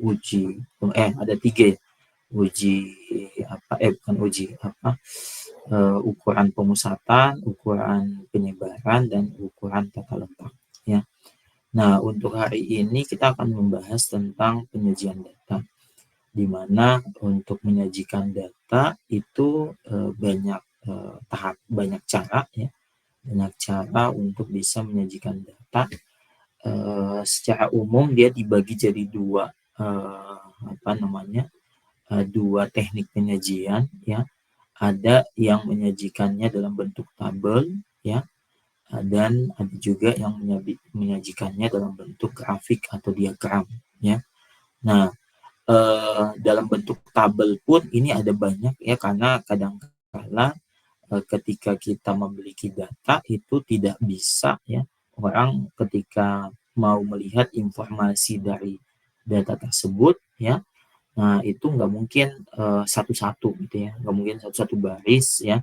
uji ada 3 ya. Uji bukan uji ukuran pemusatan, ukuran penyebaran, dan ukuran tata letak ya. Nah, untuk hari ini kita akan membahas tentang penyajian data, di mana untuk menyajikan data itu banyak cara ya, banyak cara untuk bisa menyajikan data. Secara umum dia dibagi jadi dua dua teknik penyajian ya. Ada yang menyajikannya dalam bentuk tabel ya, dan ada juga yang menyajikannya dalam bentuk grafik atau diagram ya. Nah, dalam bentuk tabel pun ini ada banyak ya, karena kadang-kala ketika kita memiliki data itu tidak bisa ya, orang ketika mau melihat informasi dari data tersebut ya, nah itu nggak mungkin satu-satu gitu ya, nggak mungkin satu-satu baris ya,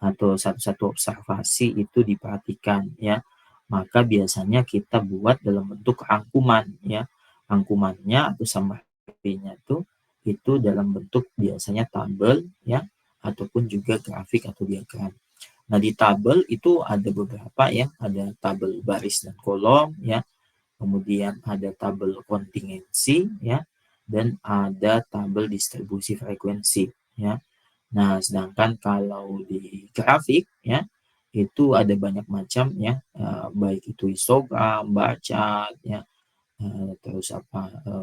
atau satu-satu observasi itu diperhatikan ya. Maka biasanya kita buat dalam bentuk rangkuman ya. Rangkumannya atau summary-nya itu dalam bentuk biasanya tabel ya, ataupun juga grafik atau diagram. Nah, di tabel itu ada beberapa ya, ada tabel baris dan kolom ya, kemudian ada tabel kontingensi ya, dan ada tabel distribusi frekuensi ya. Nah, sedangkan kalau di grafik ya, itu ada banyak macam ya, baik itu histogram, bar chart ya, terus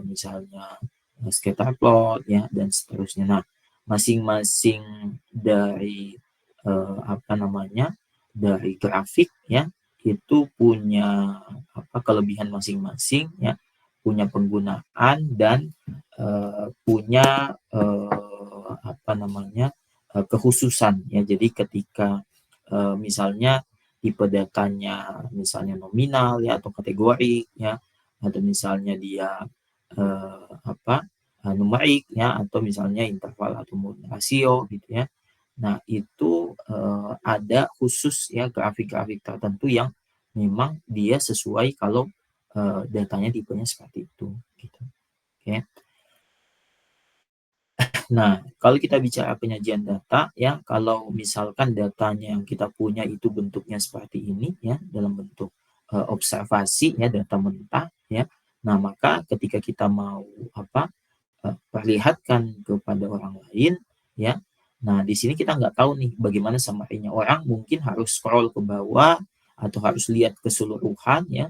misalnya scatter plot ya, dan seterusnya. Nah, masing-masing dari dari grafik ya, itu punya kelebihan masing-masing ya, punya penggunaan dan punya kekhususan ya. Jadi ketika misalnya tipe datanya misalnya nominal ya, atau kategori ya, atau misalnya dia numerik ya, atau misalnya interval atau rasio gitu ya. Nah, itu ada khusus ya grafik-grafik tertentu yang memang dia sesuai kalau datanya tipenya seperti itu gitu. Oke. Nah, kalau kita bicara penyajian data ya, kalau misalkan datanya yang kita punya itu bentuknya seperti ini ya, dalam bentuk observasi ya, data mentah ya. Nah, maka ketika kita mau perlihatkan kepada orang lain ya, nah di sini kita nggak tahu nih bagaimana summary-nya. Orang mungkin harus scroll ke bawah atau harus lihat keseluruhan ya,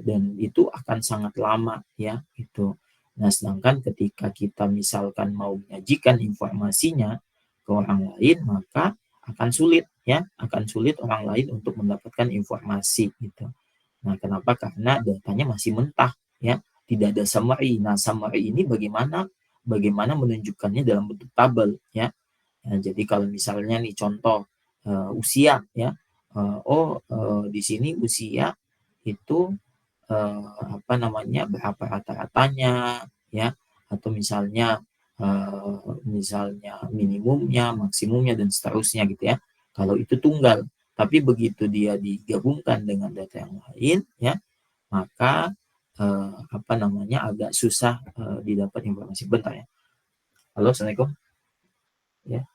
dan itu akan sangat lama ya gitu. Nah, sedangkan ketika kita misalkan mau menyajikan informasinya ke orang lain, maka akan sulit ya, akan sulit orang lain untuk mendapatkan informasi gitu. Nah, kenapa? Karena datanya masih mentah ya, tidak ada summary. Nah, summary ini bagaimana menunjukkannya dalam bentuk tabel ya. Nah, jadi kalau misalnya nih contoh usia ya, di sini usia itu berapa rata-ratanya ya, atau misalnya minimumnya, maksimumnya, dan seterusnya gitu ya. Kalau itu tunggal, tapi begitu dia digabungkan dengan data yang lain ya, maka agak susah didapat informasi. Bentar ya. Halo, Assalamualaikum. Ya,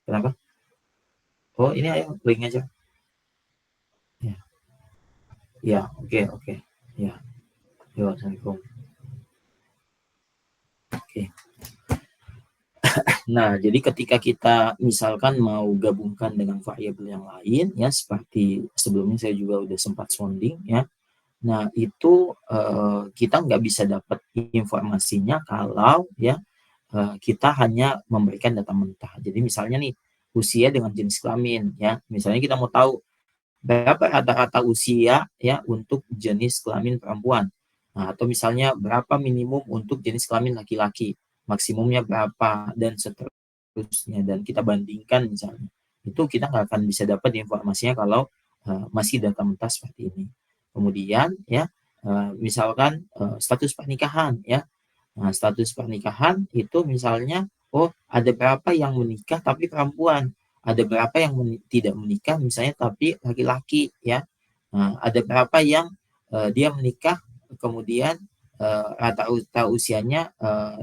kenapa? Oh, ini ayo link aja. Ya, ya, oke. Ya, yo, Assalamualaikum. Oke. Nah, jadi ketika kita misalkan mau gabungkan dengan variabel yang lain ya, seperti sebelumnya saya juga udah sempat sounding ya. Nah, itu kita nggak bisa dapat informasinya kalau ya kita hanya memberikan data mentah. Jadi misalnya nih, usia dengan jenis kelamin ya. Misalnya kita mau tahu berapa rata-rata usia ya untuk jenis kelamin perempuan. Nah, atau misalnya berapa minimum untuk jenis kelamin laki-laki, maksimumnya berapa, dan seterusnya. Dan kita bandingkan misalnya. Itu kita nggak akan bisa dapat informasinya kalau masih data mentah seperti ini. Kemudian ya, misalkan status pernikahan ya. Nah, status pernikahan itu misalnya, ada berapa yang menikah tapi perempuan, ada berapa yang tidak menikah misalnya tapi laki-laki ya. Nah, ada berapa yang dia menikah kemudian rata usianya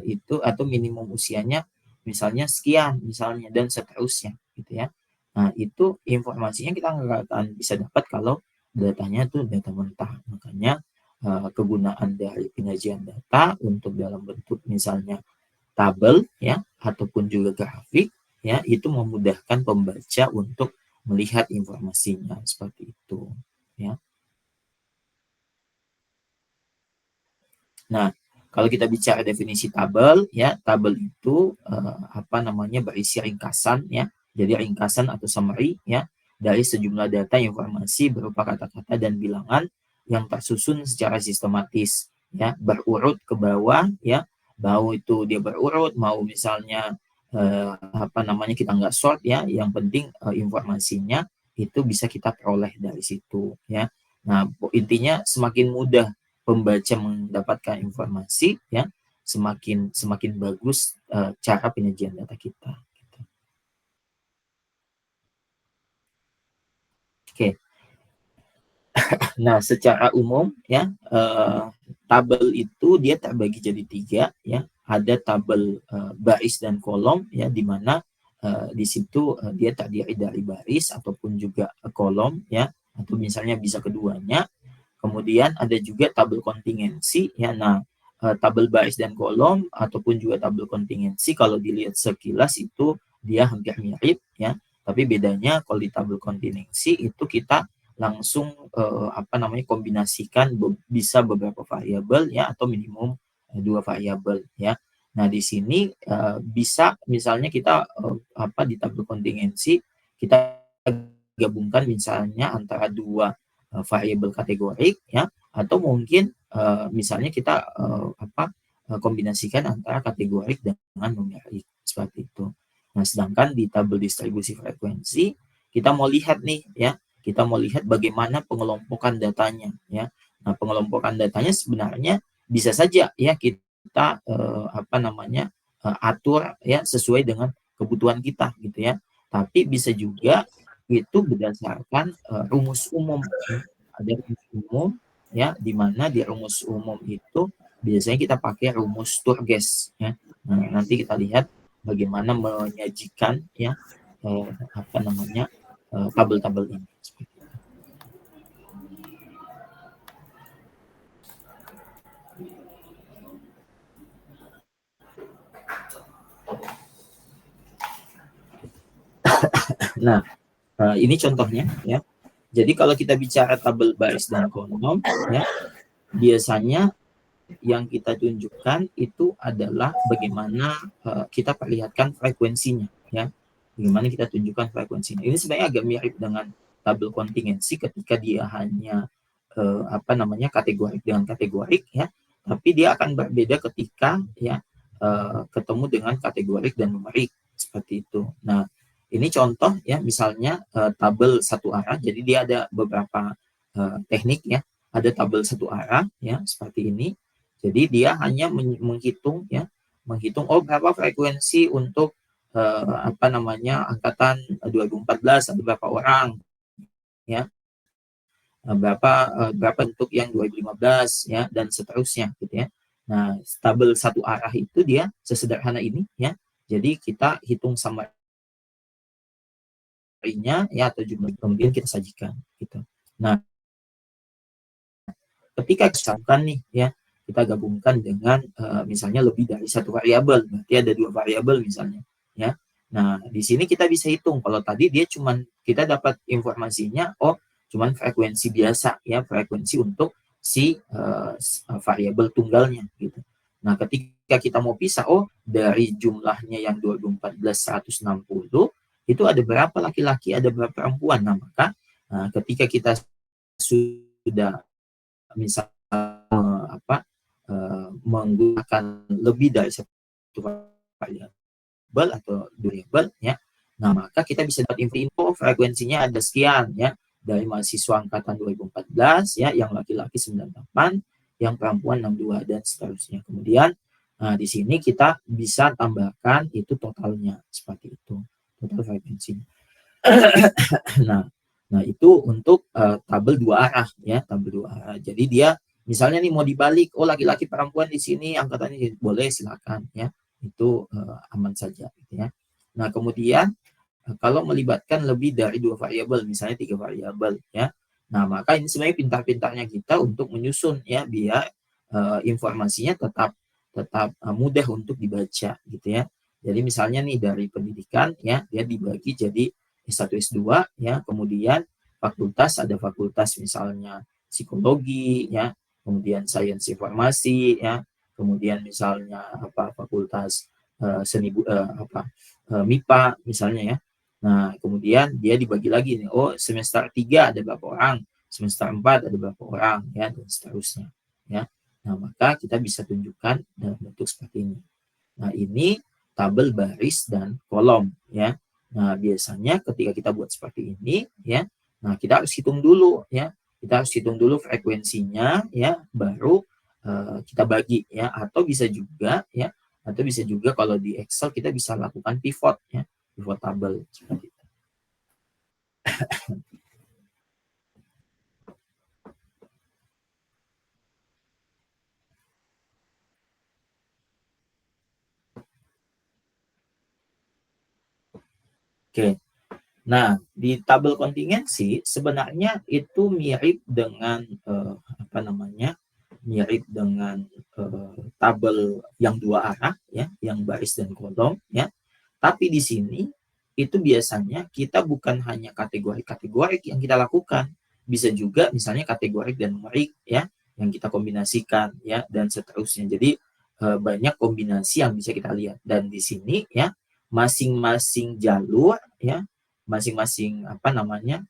itu atau minimum usianya misalnya sekian misalnya dan seterusnya gitu ya. Nah, itu informasinya kita nggak akan bisa dapat kalau datanya tuh data mentah. Makanya kegunaan dari penyajian data untuk dalam bentuk misalnya tabel ya ataupun juga grafik ya itu memudahkan pembaca untuk melihat informasinya seperti itu ya. Nah, kalau kita bicara definisi tabel, ya, tabel itu apa namanya berisi ringkasan, ya. Jadi ringkasan atau summary, ya, dari sejumlah data informasi berupa kata-kata dan bilangan yang tersusun secara sistematis, ya, berurut ke bawah, ya. Mau itu dia berurut, mau misalnya apa namanya kita nggak sort, ya. Yang penting informasinya itu bisa kita peroleh dari situ, ya. Nah, intinya semakin mudah pembaca mendapatkan informasi ya semakin semakin bagus cara penyajian data kita gitu. Oke. Nah, secara umum ya tabel itu dia terbagi jadi tiga ya. Ada tabel baris dan kolom ya di mana di situ dia terdiri dari baris ataupun juga kolom ya atau misalnya bisa keduanya. Kemudian ada juga tabel kontingensi ya. Nah, tabel baris dan kolom ataupun juga tabel kontingensi kalau dilihat sekilas itu dia hampir mirip ya. Tapi bedanya kalau di tabel kontingensi itu kita langsung apa namanya kombinasikan bisa beberapa variabel ya atau minimum dua variabel ya. Nah, di sini bisa misalnya kita apa di tabel kontingensi kita gabungkan misalnya antara dua variabel kategorik ya atau mungkin misalnya kita apa kombinasikan antara kategorik dengan numerik seperti itu. Nah, sedangkan di tabel distribusi frekuensi kita mau lihat nih ya, kita mau lihat bagaimana pengelompokan datanya ya. Nah, pengelompokan datanya sebenarnya bisa saja ya kita apa namanya atur ya sesuai dengan kebutuhan kita gitu ya. Tapi bisa juga itu berdasarkan rumus umum ya. Ada rumus umum ya di mana di rumus umum itu biasanya kita pakai rumus Sturges ya. Nah, nanti kita lihat bagaimana menyajikan ya apa namanya tabel-tabel ini. Nah, ini contohnya ya. Jadi kalau kita bicara tabel baris dan kolom ya, biasanya yang kita tunjukkan itu adalah bagaimana kita perlihatkan frekuensinya ya. Bagaimana kita tunjukkan frekuensinya. Ini sebenarnya agak mirip dengan tabel kontingensi ketika dia hanya apa namanya kategorik dengan kategorik ya, tapi dia akan berbeda ketika ya ketemu dengan kategorik dan numerik seperti itu. Nah, ini contoh ya misalnya tabel satu arah. Jadi dia ada beberapa teknik ya. Ada tabel satu arah ya seperti ini. Jadi dia hanya menghitung ya, menghitung oh berapa frekuensi untuk apa namanya angkatan 2014 ada berapa orang ya, berapa untuk yang 2015 ya dan seterusnya gitu ya. Nah, tabel satu arah itu dia sesederhana ini ya. Jadi kita hitung summary-nya ya atau jumlah kemudian kita sajikan gitu. Nah, ketika kita nih ya kita gabungkan dengan misalnya lebih dari satu variabel, berarti ada dua variabel misalnya ya. Nah, di sini kita bisa hitung kalau tadi dia cuman kita dapat informasinya oh cuman frekuensi biasa ya, frekuensi untuk si variabel tunggalnya gitu. Nah, ketika kita mau pisah oh dari jumlahnya yang 2014 160 itu ada berapa laki-laki, ada berapa perempuan. Nah, maka ketika kita sudah misalnya apa menggunakan lebih dari satu variabel atau variabel ya. Nah, maka kita bisa dapat info frekuensinya ada sekian ya dari mahasiswa angkatan 2014 ya yang laki-laki 98, yang perempuan 62 dan seterusnya. Kemudian di sini kita bisa tambahkan itu totalnya seperti itu. Total frekuensinya. Nah, nah itu untuk tabel dua arah ya, tabel dua arah. Jadi dia Misalnya nih mau dibalik, oh laki-laki perempuan di sini angkatannya boleh silakan ya. Itu aman saja gitu ya. Nah, kemudian kalau melibatkan lebih dari 2 variabel, misalnya 3 variabel ya. Nah, maka ini sebenarnya pintar-pintarnya kita untuk menyusun ya biar informasinya tetap tetap mudah untuk dibaca gitu ya. Jadi misalnya nih dari pendidikan ya, dia dibagi jadi S1 S2 ya, kemudian fakultas ada fakultas misalnya psikologi ya, kemudian sains informasi ya, kemudian misalnya apa fakultas MIPA misalnya ya. Nah, kemudian dia dibagi lagi nih, oh semester 3 ada berapa orang, semester 4 ada berapa orang ya dan seterusnya ya. Nah, maka kita bisa tunjukkan dalam bentuk seperti ini. Nah, ini tabel baris dan kolom ya. Nah, biasanya ketika kita buat seperti ini ya, nah kita harus hitung dulu ya. Kita harus hitung dulu frekuensinya ya, baru kita bagi ya, atau bisa juga kalau di Excel kita bisa lakukan pivot ya, pivot tabel seperti itu. Oke. Nah, di tabel kontingensi sebenarnya itu mirip dengan apa namanya? Mirip dengan tabel yang 2 arah ya, yang baris dan kolom ya. Tapi di sini itu biasanya kita bukan hanya kategori-kategori yang kita lakukan, bisa juga misalnya kategori dan numerik ya, yang kita kombinasikan ya dan seterusnya. Jadi banyak kombinasi yang bisa kita lihat dan di sini ya masing-masing jalur ya, masing-masing apa namanya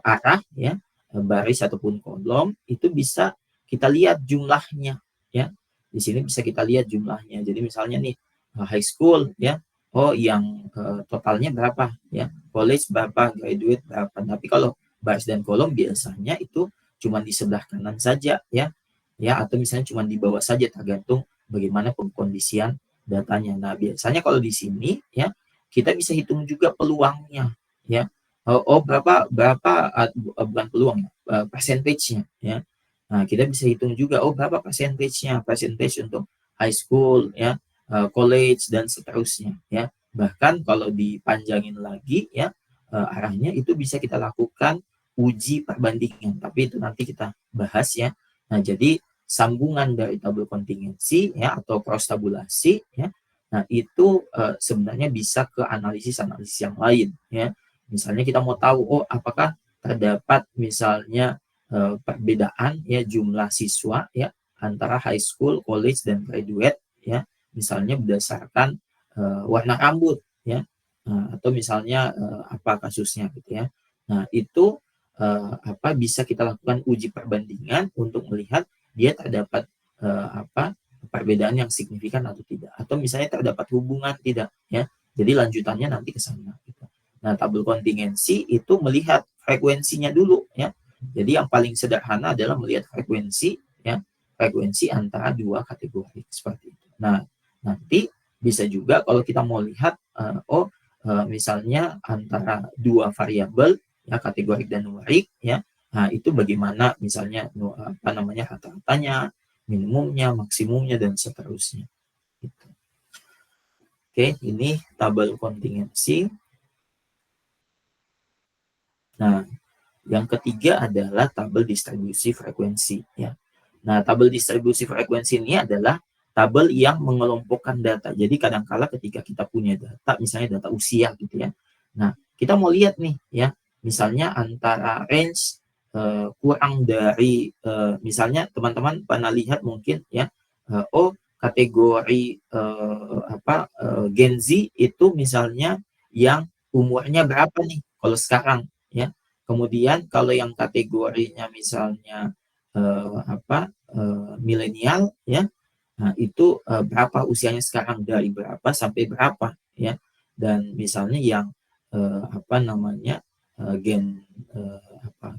arah ya, baris ataupun kolom itu bisa kita lihat jumlahnya ya. Di sini bisa kita lihat jumlahnya. Jadi misalnya nih high school ya, oh yang totalnya berapa ya, college berapa, graduate berapa. Tapi kalau baris dan kolom biasanya itu cuma di sebelah kanan saja ya, atau misalnya cuma di bawah saja tergantung bagaimana pengkondisian datanya. Nah, biasanya kalau di sini ya kita bisa hitung juga peluangnya ya. Oh, berapa berapa bukan peluang ya, percentage-nya ya. Nah, kita bisa hitung juga oh berapa percentage-nya, percentage untuk high school ya, college dan seterusnya ya. Bahkan kalau dipanjangin lagi ya arahnya itu bisa kita lakukan uji perbandingan, tapi itu nanti kita bahas ya. Nah, jadi sambungan dari tabel kontingensi ya atau cross tabulasi ya. Nah, itu sebenarnya bisa ke analisis-analisis yang lain ya. Misalnya kita mau tahu oh apakah terdapat misalnya perbedaan ya jumlah siswa ya antara high school, college dan graduate ya. Misalnya berdasarkan warna rambut ya. Atau misalnya apa kasusnya gitu ya. Nah, itu apa bisa kita lakukan uji perbandingan untuk melihat dia terdapat apa perbedaan yang signifikan atau tidak, atau misalnya terdapat hubungan tidak ya. Jadi lanjutannya nanti ke sana gitu. Nah, tabel kontingensi itu melihat frekuensinya dulu ya. Jadi yang paling sederhana adalah melihat frekuensi ya, frekuensi antara 2 kategori seperti itu. Nah, nanti bisa juga kalau kita mau lihat misalnya antara 2 variabel ya kategori dan numerik ya. Nah, itu bagaimana misalnya apa namanya rata-ratanya, minimumnya, maksimumnya dan seterusnya. Gitu. Oke, ini tabel kontingensi. Nah, yang ketiga adalah tabel distribusi frekuensi ya. Nah, tabel distribusi frekuensi ini adalah tabel yang mengelompokkan data. Jadi kadangkala ketika kita punya data, misalnya data usia gitu ya. Nah, kita mau lihat nih ya, misalnya antara range kurang dari misalnya teman-teman pernah lihat mungkin ya, kategori Gen Z itu misalnya yang umurnya berapa nih kalau sekarang ya. Kemudian kalau yang kategorinya misalnya milenial ya. Nah, itu berapa usianya sekarang dari berapa sampai berapa ya. Dan misalnya yang apa namanya gen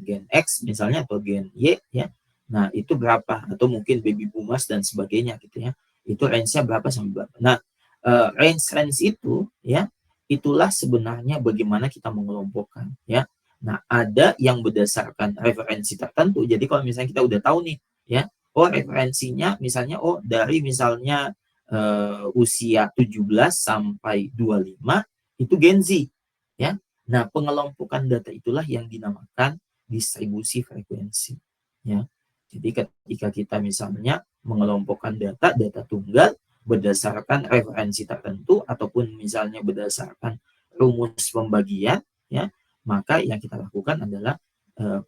gen X misalnya atau gen Y ya. Nah, itu berapa atau mungkin baby boomers dan sebagainya gitu ya. Itu range-nya berapa sampai berapa. Nah, range itu ya itulah sebenarnya bagaimana kita mengelompokkan ya. Nah, ada yang berdasarkan referensi tertentu. Jadi kalau misalnya kita udah tahu nih ya. Oh, referensinya misalnya dari misalnya usia 17 sampai 25 itu Gen Z, ya. Nah, pengelompokan data itulah yang dinamakan distribusi frekuensi, ya. Jadi ketika kita misalnya mengelompokkan data tunggal berdasarkan referensi tertentu ataupun misalnya berdasarkan rumus pembagian, ya, maka yang kita lakukan adalah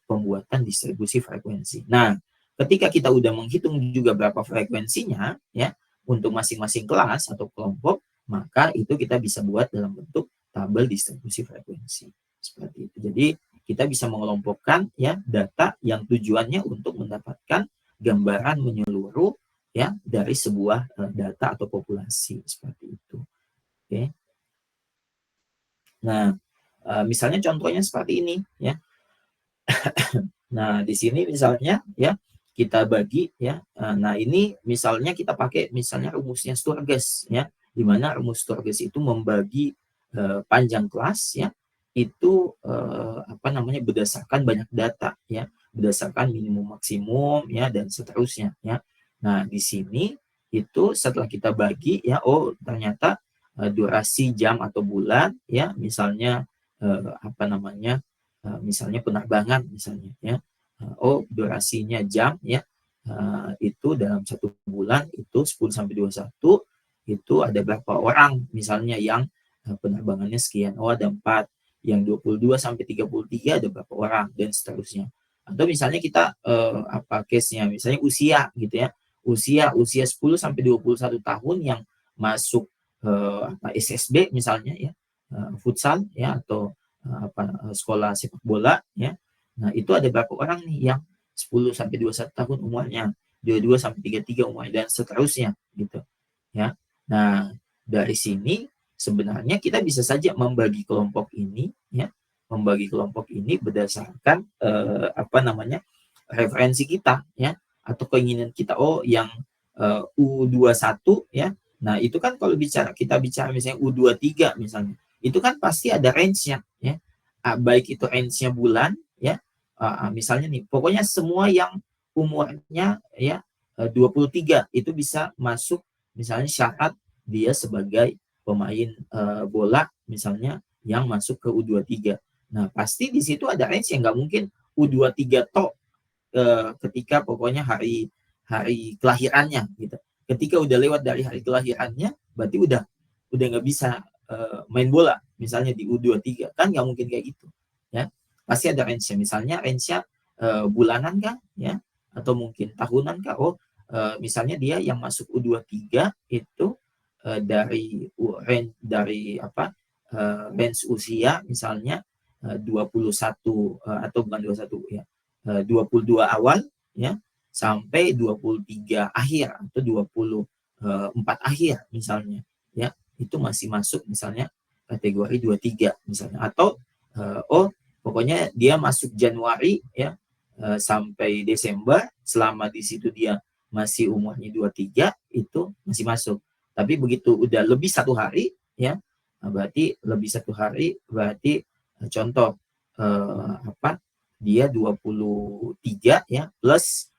pembuatan distribusi frekuensi. Nah, ketika kita udah menghitung juga berapa frekuensinya, ya, untuk masing-masing kelas atau kelompok, maka itu kita bisa buat dalam bentuk tabel distribusi frekuensi. Seperti itu. Jadi kita bisa mengelompokkan, ya, data yang tujuannya untuk mendapatkan gambaran menyeluruh, ya, dari sebuah data atau populasi seperti itu. Oke. Nah, misalnya contohnya seperti ini, ya. Nah, di sini misalnya, ya, kita bagi, ya. Nah, ini misalnya kita pakai misalnya rumusnya Sturges, ya, di mana rumus Sturges itu membagi panjang kelas, ya, itu berdasarkan banyak data, ya, berdasarkan minimum maksimum, ya, dan seterusnya, ya. Nah, di sini itu setelah kita bagi, ya, ternyata durasi jam atau bulan, ya, misalnya misalnya penerbangan misalnya, ya. Durasinya jam, ya, itu dalam 1 bulan itu 10 sampai 21 itu ada berapa orang misalnya yang penerbangannya sekian. Ada 4, yang 22 sampai 33 ada berapa orang dan seterusnya. Atau misalnya kita case-nya misalnya usia gitu, ya. Usia 10 sampai 21 tahun yang masuk SSB misalnya, ya. Futsal, ya, atau sekolah sepak bola, ya. Nah, itu ada berapa orang nih yang 10 sampai 21 tahun umurnya, 22 sampai 33 umurnya dan seterusnya gitu, ya. Nah, dari sini sebenarnya kita bisa saja membagi kelompok ini, ya, membagi kelompok ini berdasarkan referensi kita, ya, atau keinginan kita. Yang U21, ya. Nah, itu kan kalau kita bicara misalnya U23 misalnya, itu kan pasti ada range-nya, ya. Baik itu range-nya bulan, ya. Misalnya nih, pokoknya semua yang umurnya, ya, 23 itu bisa masuk misalnya syarat dia sebagai pemain bola misalnya yang masuk ke U23. Nah, pasti di situ ada range yang nggak mungkin U23 tok ketika pokoknya hari hari kelahirannya gitu. Ketika udah lewat dari hari kelahirannya, berarti udah nggak bisa main bola misalnya di U23, kan nggak mungkin kayak gitu, ya. Pasti ada range-nya, misalnya range-nya bulanan kah, ya, atau mungkin tahunan kah. Misalnya dia yang masuk U23 itu range usia misalnya 21 atau bukan 21, ya, 22 awal, ya, sampai 23 akhir atau 24 akhir misalnya, ya. Itu masih masuk misalnya kategori 23 misalnya, atau pokoknya dia masuk Januari, ya, sampai Desember, selama di situ dia masih umurnya 23 itu masih masuk. Tapi begitu udah lebih 1 hari, ya, berarti lebih 1 hari berarti contoh dia 23, ya, plus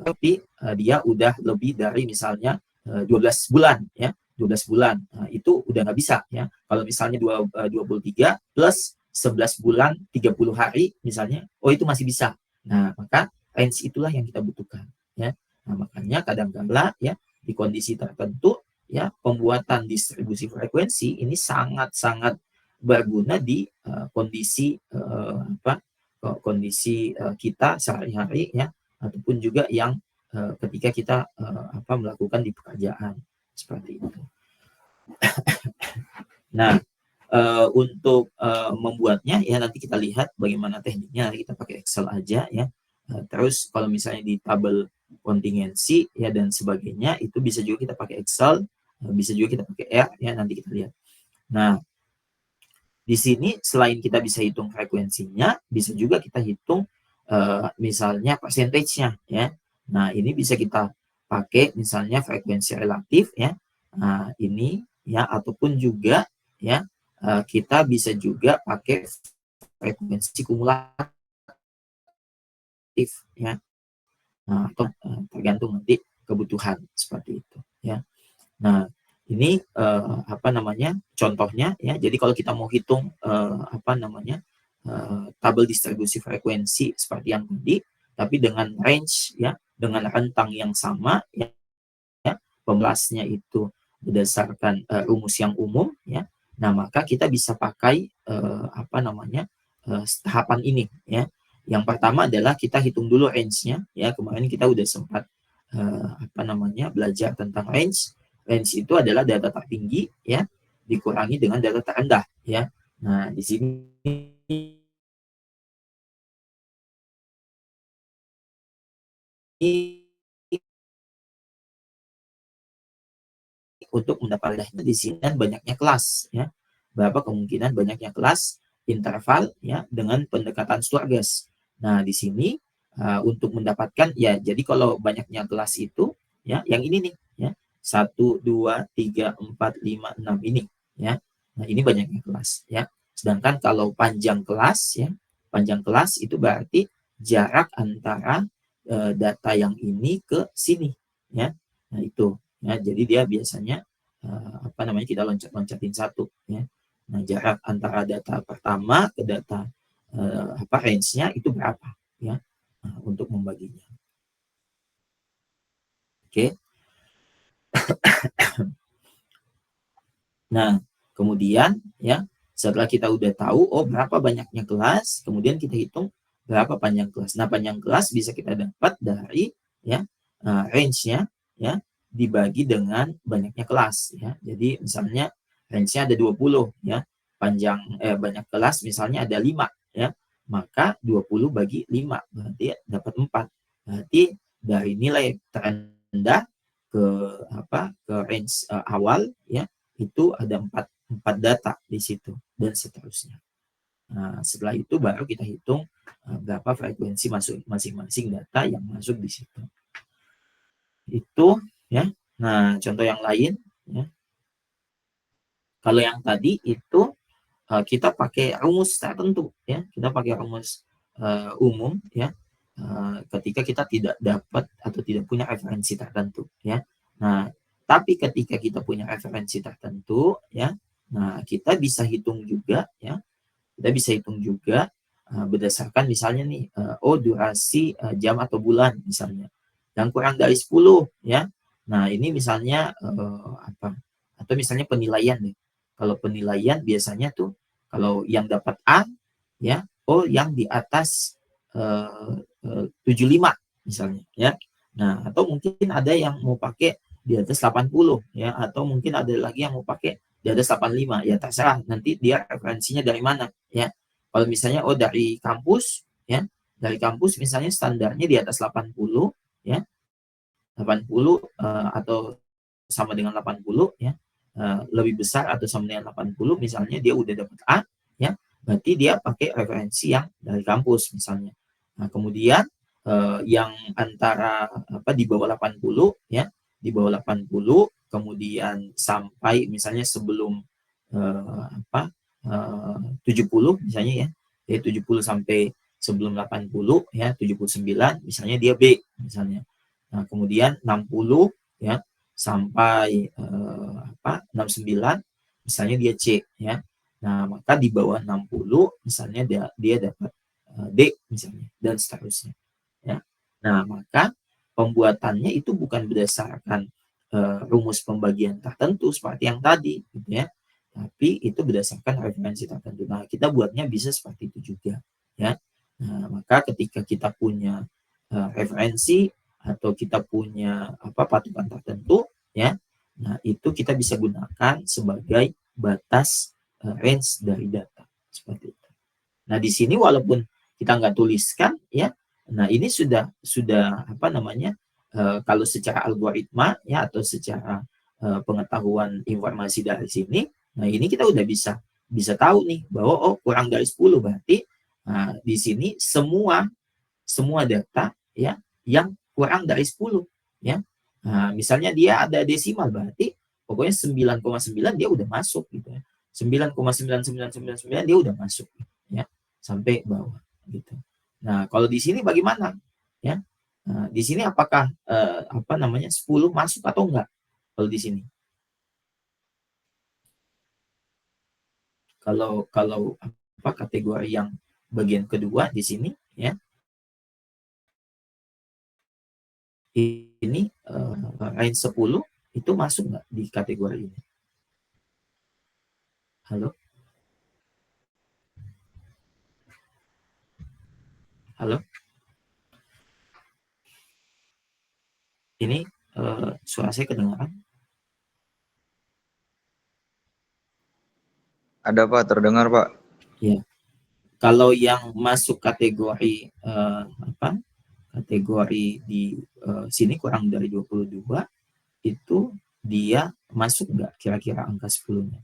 tapi dia udah lebih dari misalnya 12 bulan, ya, 12 bulan. Nah, itu udah nggak bisa, ya. Kalau misalnya 23 plus 11 bulan 30 hari misalnya, itu masih bisa. Nah, maka range itulah yang kita butuhkan, ya. Nah, makanya kadang-kala, ya, di kondisi tertentu, ya, pembuatan distribusi frekuensi ini sangat-sangat berguna di kondisi kita sehari-hari, ya, ataupun juga yang ketika kita melakukan di pekerjaan seperti itu. Nah, untuk membuatnya, ya, nanti kita lihat bagaimana tekniknya. Nanti kita pakai Excel aja, ya. Terus kalau misalnya di tabel kontingensi, ya, dan sebagainya itu bisa juga kita pakai Excel, bisa juga kita pakai R, ya, nanti kita lihat. Nah, di sini selain kita bisa hitung frekuensinya, bisa juga kita hitung misalnya percentage-nya, ya. Nah, ini bisa kita pakai misalnya frekuensi relatif, ya. Nah, ini, ya, ataupun juga, ya, kita bisa juga pakai frekuensi kumulatif, ya. Nah, atau tergantung nanti kebutuhan seperti itu, ya. Nah, ini contohnya, ya. Jadi kalau kita mau hitung tabel distribusi frekuensi seperti yang tadi, tapi dengan range, ya, dengan rentang yang sama, ya, pembalasnya itu berdasarkan rumus yang umum, ya. Nah, maka kita bisa pakai tahapan ini, ya. Yang pertama adalah kita hitung dulu range-nya, ya. Kemarin kita udah sempat belajar tentang range. Range itu adalah data tertinggi, ya, dikurangi dengan data terendah, ya. Nah, di sini untuk mendapatkannya di sini dan banyaknya kelas, ya. Berapa kemungkinan banyaknya kelas, interval, ya, dengan pendekatan Stuartgas. Nah, di sini untuk mendapatkan, ya, jadi kalau banyaknya kelas itu, ya, yang ini nih, ya, 1, 2, 3, 4, 5, 6 ini, ya. Nah, ini banyaknya kelas, ya. Sedangkan kalau panjang kelas, ya, panjang kelas itu berarti jarak antara data yang ini ke sini, ya. Nah, itu. Ya, jadi dia biasanya kita loncat-loncatin satu, ya. Nah, jarak antara data pertama ke data range-nya itu berapa, ya, untuk membaginya. Oke. Nah, kemudian, ya, setelah kita udah tahu berapa banyaknya kelas, kemudian kita hitung berapa panjang kelas. Nah, panjang kelas bisa kita dapat dari, ya, range-nya, ya, dibagi dengan banyaknya kelas, ya. Jadi misalnya range-nya ada 20, ya. Banyak kelas misalnya ada 5, ya. Maka 20 bagi 5 berarti dapat 4. Berarti dari nilai terendah ke ke range awal, ya, itu ada empat data di situ dan seterusnya. Nah, setelah itu baru kita hitung berapa frekuensi masuk masing-masing data yang masuk di situ. Itu, ya. Nah, contoh yang lain, ya. Kalau yang tadi itu kita pakai rumus tertentu, ya. Kita pakai rumus umum, ya. Ketika kita tidak dapat atau tidak punya referensi tertentu, ya. Nah, tapi ketika kita punya referensi tertentu, ya, nah kita bisa hitung juga, ya. Kita bisa hitung juga berdasarkan misalnya nih, durasi jam atau bulan misalnya yang kurang dari 10, ya. Nah, ini misalnya atau misalnya penilaian nih. Kalau penilaian biasanya tuh kalau yang dapat A, ya, yang di atas 75 misalnya, ya. Nah, atau mungkin ada yang mau pakai di atas 80, ya, atau mungkin ada lagi yang mau pakai di atas 85, ya terserah nanti dia referensinya dari mana, ya. Kalau misalnya dari kampus, ya, dari kampus misalnya standarnya di atas 80, ya. 80 atau sama dengan 80, ya. Lebih besar atau sama dengan 80 misalnya dia udah dapat A, ya. Berarti dia pakai referensi yang dari kampus misalnya. Nah, kemudian yang antara di bawah 80, ya, di bawah 80 kemudian sampai misalnya sebelum 70 misalnya, ya. Jadi 70 sampai sebelum 80, ya, 79 misalnya dia B misalnya. Nah, kemudian 60, ya, sampai 69 misalnya dia C, ya. Nah, maka di bawah 60 misalnya dia dapat D misalnya dan seterusnya, ya. Nah, maka pembuatannya itu bukan berdasarkan rumus pembagian tertentu seperti yang tadi, gitu ya. Tapi itu berdasarkan referensi tertentu. Nah, kita buatnya bisa seperti itu juga, ya. Nah, maka ketika kita punya referensi atau kita punya patokan tertentu, ya. Nah, itu kita bisa gunakan sebagai batas range dari data seperti itu. Nah, di sini walaupun kita nggak tuliskan, ya. Nah, ini sudah kalau secara algoritma, ya, atau secara pengetahuan informasi dari sini, nah ini kita udah bisa tahu nih bahwa kurang dari 10 berarti di sini semua data, ya, yang kurang dari 10, ya. Nah, misalnya dia ada desimal berarti pokoknya 9,9 dia udah masuk gitu ya. 9,9999 dia udah masuk ya sampai bawah gitu. Nah, kalau di sini bagaimana? Ya. Nah, di sini apakah 10 masuk atau enggak? Kalau di sini. Kalau kalau apa kategori yang bagian kedua di sini ya. Ini range 10 itu masuk nggak di kategori ini? Halo? Halo? Ini suara saya kedengaran? Ada Pak, terdengar Pak. Ya. Kalau yang masuk kategori kategori di sini kurang dari 22 itu dia masuk nggak kira-kira angka 10-nya?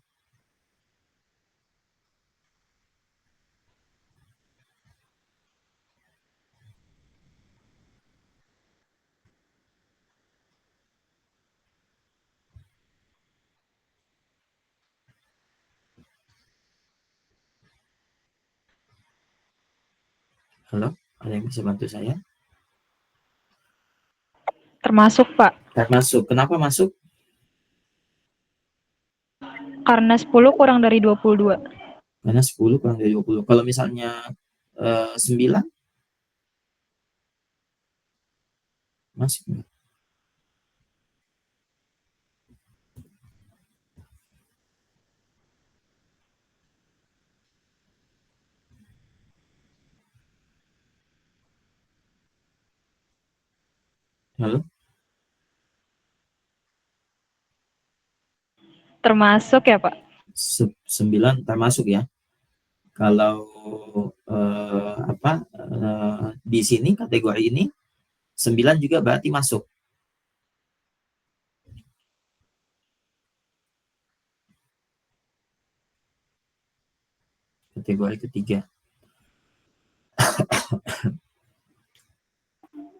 Halo? Ada yang bisa bantu saya? Termasuk, Pak. Masuk. Kenapa masuk? Karena 10 kurang dari 22. Karena 10 kurang dari 20. Kalau misalnya 9 masuk nggak? Halo? Termasuk ya, Pak? 9 termasuk ya. Kalau di sini kategori ini 9 juga berarti masuk. Kategori ketiga.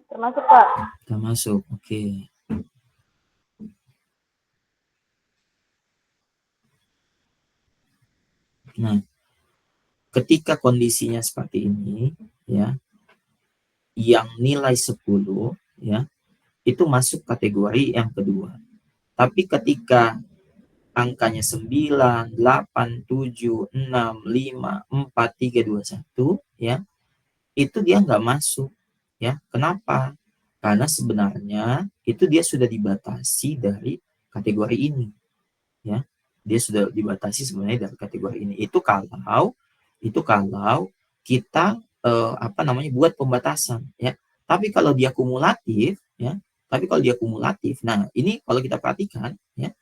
Termasuk, Pak. Termasuk. Oke. Nah, ketika kondisinya seperti ini ya, yang nilai 10 ya, itu masuk kategori yang kedua. Tapi ketika angkanya 9, 8, 7, 6, 5, 4, 3, 2, 1 ya, itu dia nggak masuk ya. Kenapa? Karena sebenarnya itu dia sudah dibatasi dari kategori ini ya. Dia sudah dibatasi sebenarnya dari kategori ini. Itu kalau kita buat pembatasan ya. Tapi kalau dia kumulatif ya, nah ini kalau kita perhatikan ya,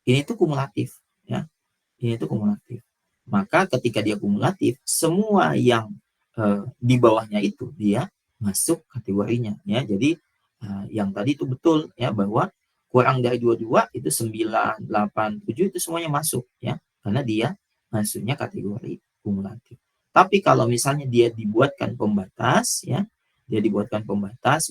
ini tuh kumulatif ya. Ini tuh kumulatif. Maka ketika dia kumulatif, semua yang di bawahnya itu dia masuk kategorinya ya. Jadi yang tadi itu betul ya, bahwa kurang dari 22 itu 9, 8, 7 itu semuanya masuk ya. Karena dia masuknya kategori kumulatif. Tapi kalau misalnya dia dibuatkan pembatas ya,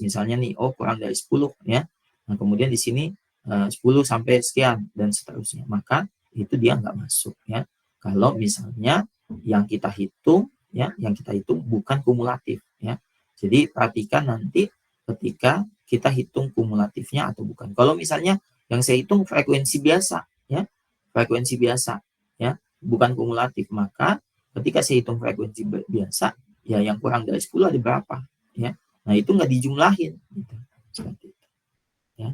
misalnya nih, oh kurang dari 10 ya. Nah, kemudian di sini 10 sampai sekian dan seterusnya. Maka itu dia nggak masuk ya. Kalau misalnya yang kita hitung bukan kumulatif ya. Jadi perhatikan nanti ketika kita hitung kumulatifnya atau bukan. Kalau misalnya yang saya hitung frekuensi biasa ya, bukan kumulatif, maka ketika saya hitung frekuensi biasa ya, yang kurang dari 10 ada berapa ya. Nah, itu nggak dijumlahin gitu. Seperti itu ya.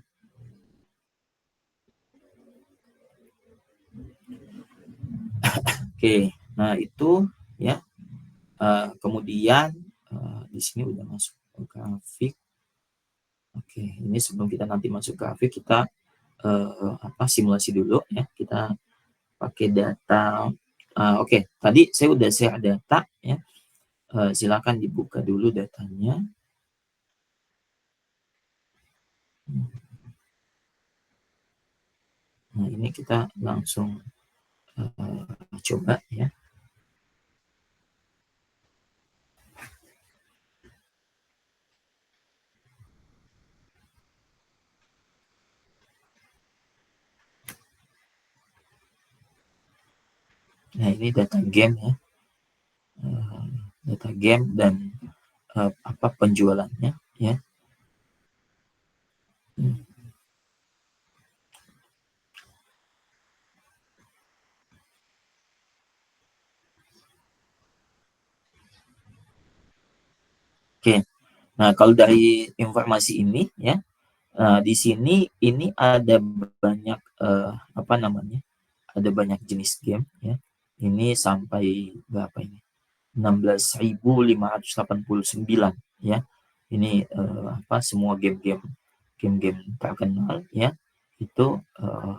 Oke, nah itu ya. Kemudian di sini udah masuk ke grafik. Oke, ini sebelum kita nanti masuk grafik, kita simulasi dulu ya. Kita pakai data. Oke, tadi saya udah share data ya. Silakan dibuka dulu datanya. Nah, ini kita langsung coba ya. Nah, ini data game ya. Data game dan apa penjualannya ya. Oke. Nah, kalau dari informasi ini ya, di sini ini ada banyak apa namanya? Ada banyak jenis game ya. Ini sampai berapa ini? 16.589 ya. Ini apa semua game-game terkenal ya. Itu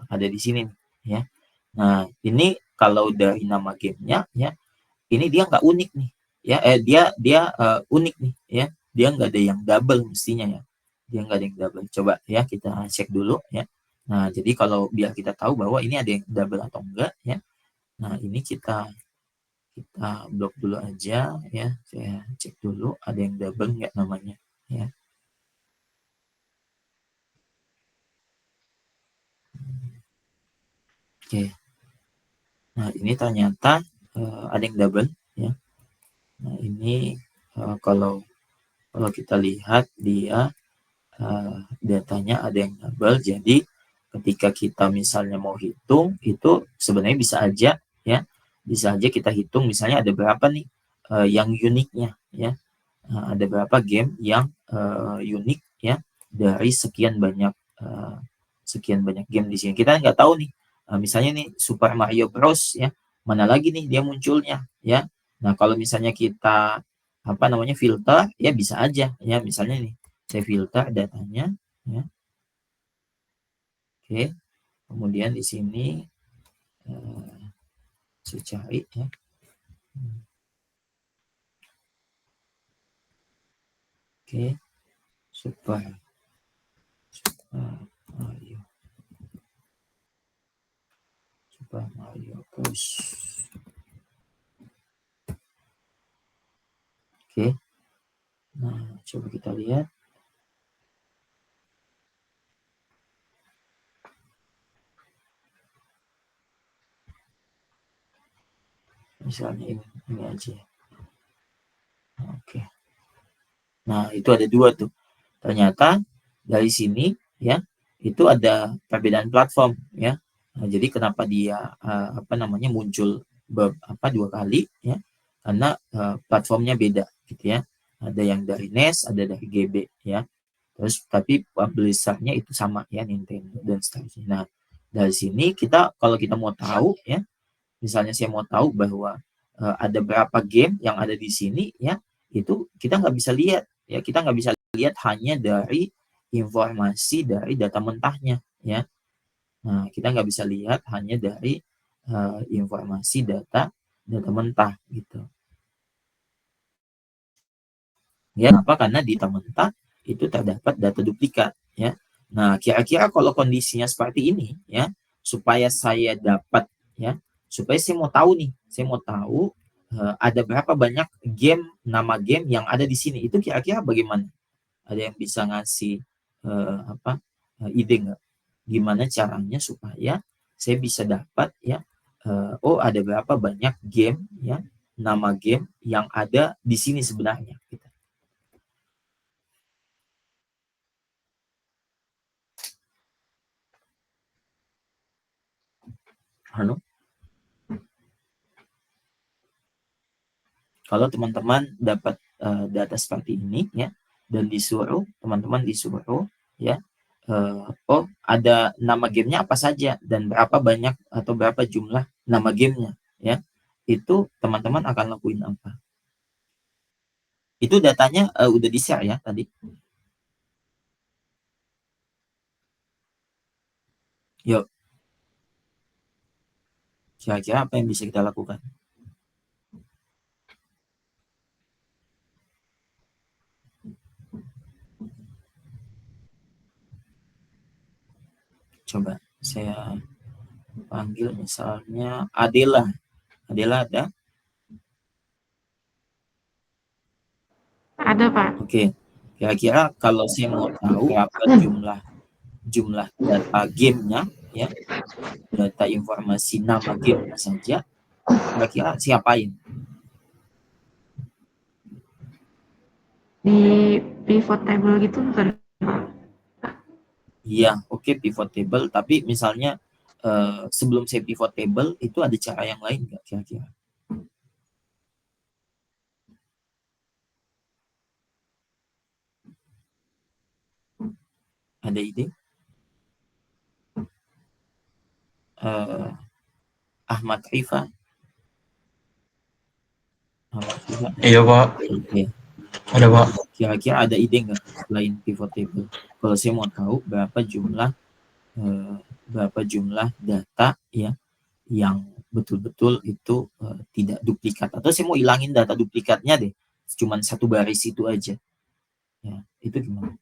ada di sini ya. Nah, ini kalau dari nama gamenya ya, ini dia nggak unik nih ya. Dia dia unik nih ya. Dia nggak ada yang double mestinya ya. Dia nggak ada yang double. Coba ya kita cek dulu ya. Nah, jadi kalau biar kita tahu bahwa ini ada yang double atau enggak ya. Nah, ini kita blok dulu aja ya. Saya cek dulu ada yang double nggak namanya ya. Oke. Nah, ini ternyata ada yang double ya. Nah, ini kalau kita lihat dia datanya ada yang double. Jadi ketika kita misalnya mau hitung itu sebenarnya bisa aja ya. Bisa aja kita hitung misalnya ada berapa nih yang uniknya ya. Ada berapa game yang unik ya dari sekian banyak game di sini. Kita nggak tahu nih, misalnya nih Super Mario Bros ya, mana lagi nih dia munculnya ya. Nah, kalau misalnya kita apa namanya filter ya bisa aja ya, misalnya nih saya filter datanya ya. Oke, kemudian di sini saya cari ya. Oke, Super Mario Bros. Oke, nah coba kita lihat. Misalnya ini aja. Oke. Nah, itu ada dua tuh. Ternyata dari sini ya, itu ada perbedaan platform ya. Nah, jadi kenapa dia apa namanya muncul dua kali ya? Karena platformnya beda gitu ya. Ada yang dari NES, ada dari GB ya. Terus tapi publishernya itu sama ya, Nintendo dan seterusnya. Nah, dari sini kita kalau kita mau tahu ya, misalnya saya mau tahu bahwa ada berapa game yang ada di sini ya, itu kita nggak bisa lihat ya, kita nggak bisa lihat hanya dari informasi dari data mentahnya ya. Nah, kita nggak bisa lihat hanya dari informasi data mentah gitu ya. Kenapa? Karena di data mentah itu terdapat data duplikat ya. Nah, kira-kira kalau kondisinya seperti ini ya, supaya saya dapat ya, supaya saya mau tahu nih, saya mau tahu ada berapa banyak nama game yang ada di sini, itu kira-kira bagaimana? Ada yang bisa ngasih apa ide nggak? Gimana caranya supaya saya bisa dapat ya, oh ada berapa banyak game ya, nama game yang ada di sini sebenarnya gitu. Halo? Kalau teman-teman dapat data seperti ini ya, dan teman-teman disuruh ya, oh ada nama gamenya apa saja dan berapa banyak atau berapa jumlah nama gamenya ya, itu teman-teman akan lakuin apa? Itu datanya udah di-share ya tadi. Yuk, kira-kira apa yang bisa kita lakukan? Coba saya panggil misalnya Adela. Adela ada? Ada, Pak. Oke. Kira-kira kalau saya mau tahu berapa jumlah data gamenya ya, data informasi nama game saja Kira-kira siapain? Di pivot table gitu bukan? Iya, oke, pivot table. Tapi misalnya sebelum saya pivot table itu ada cara yang lain nggak kira-kira? Ada ide? Ahmad Rifa. Ahmad Rifa. Iya Pak, Oke. ada Pak. Kira-kira ada ide nggak selain pivot table? Kalau saya mau tahu berapa jumlah data ya yang betul-betul itu tidak duplikat, atau saya mau hilangin data duplikatnya deh, cuman satu baris itu aja. Ya, itu gimana?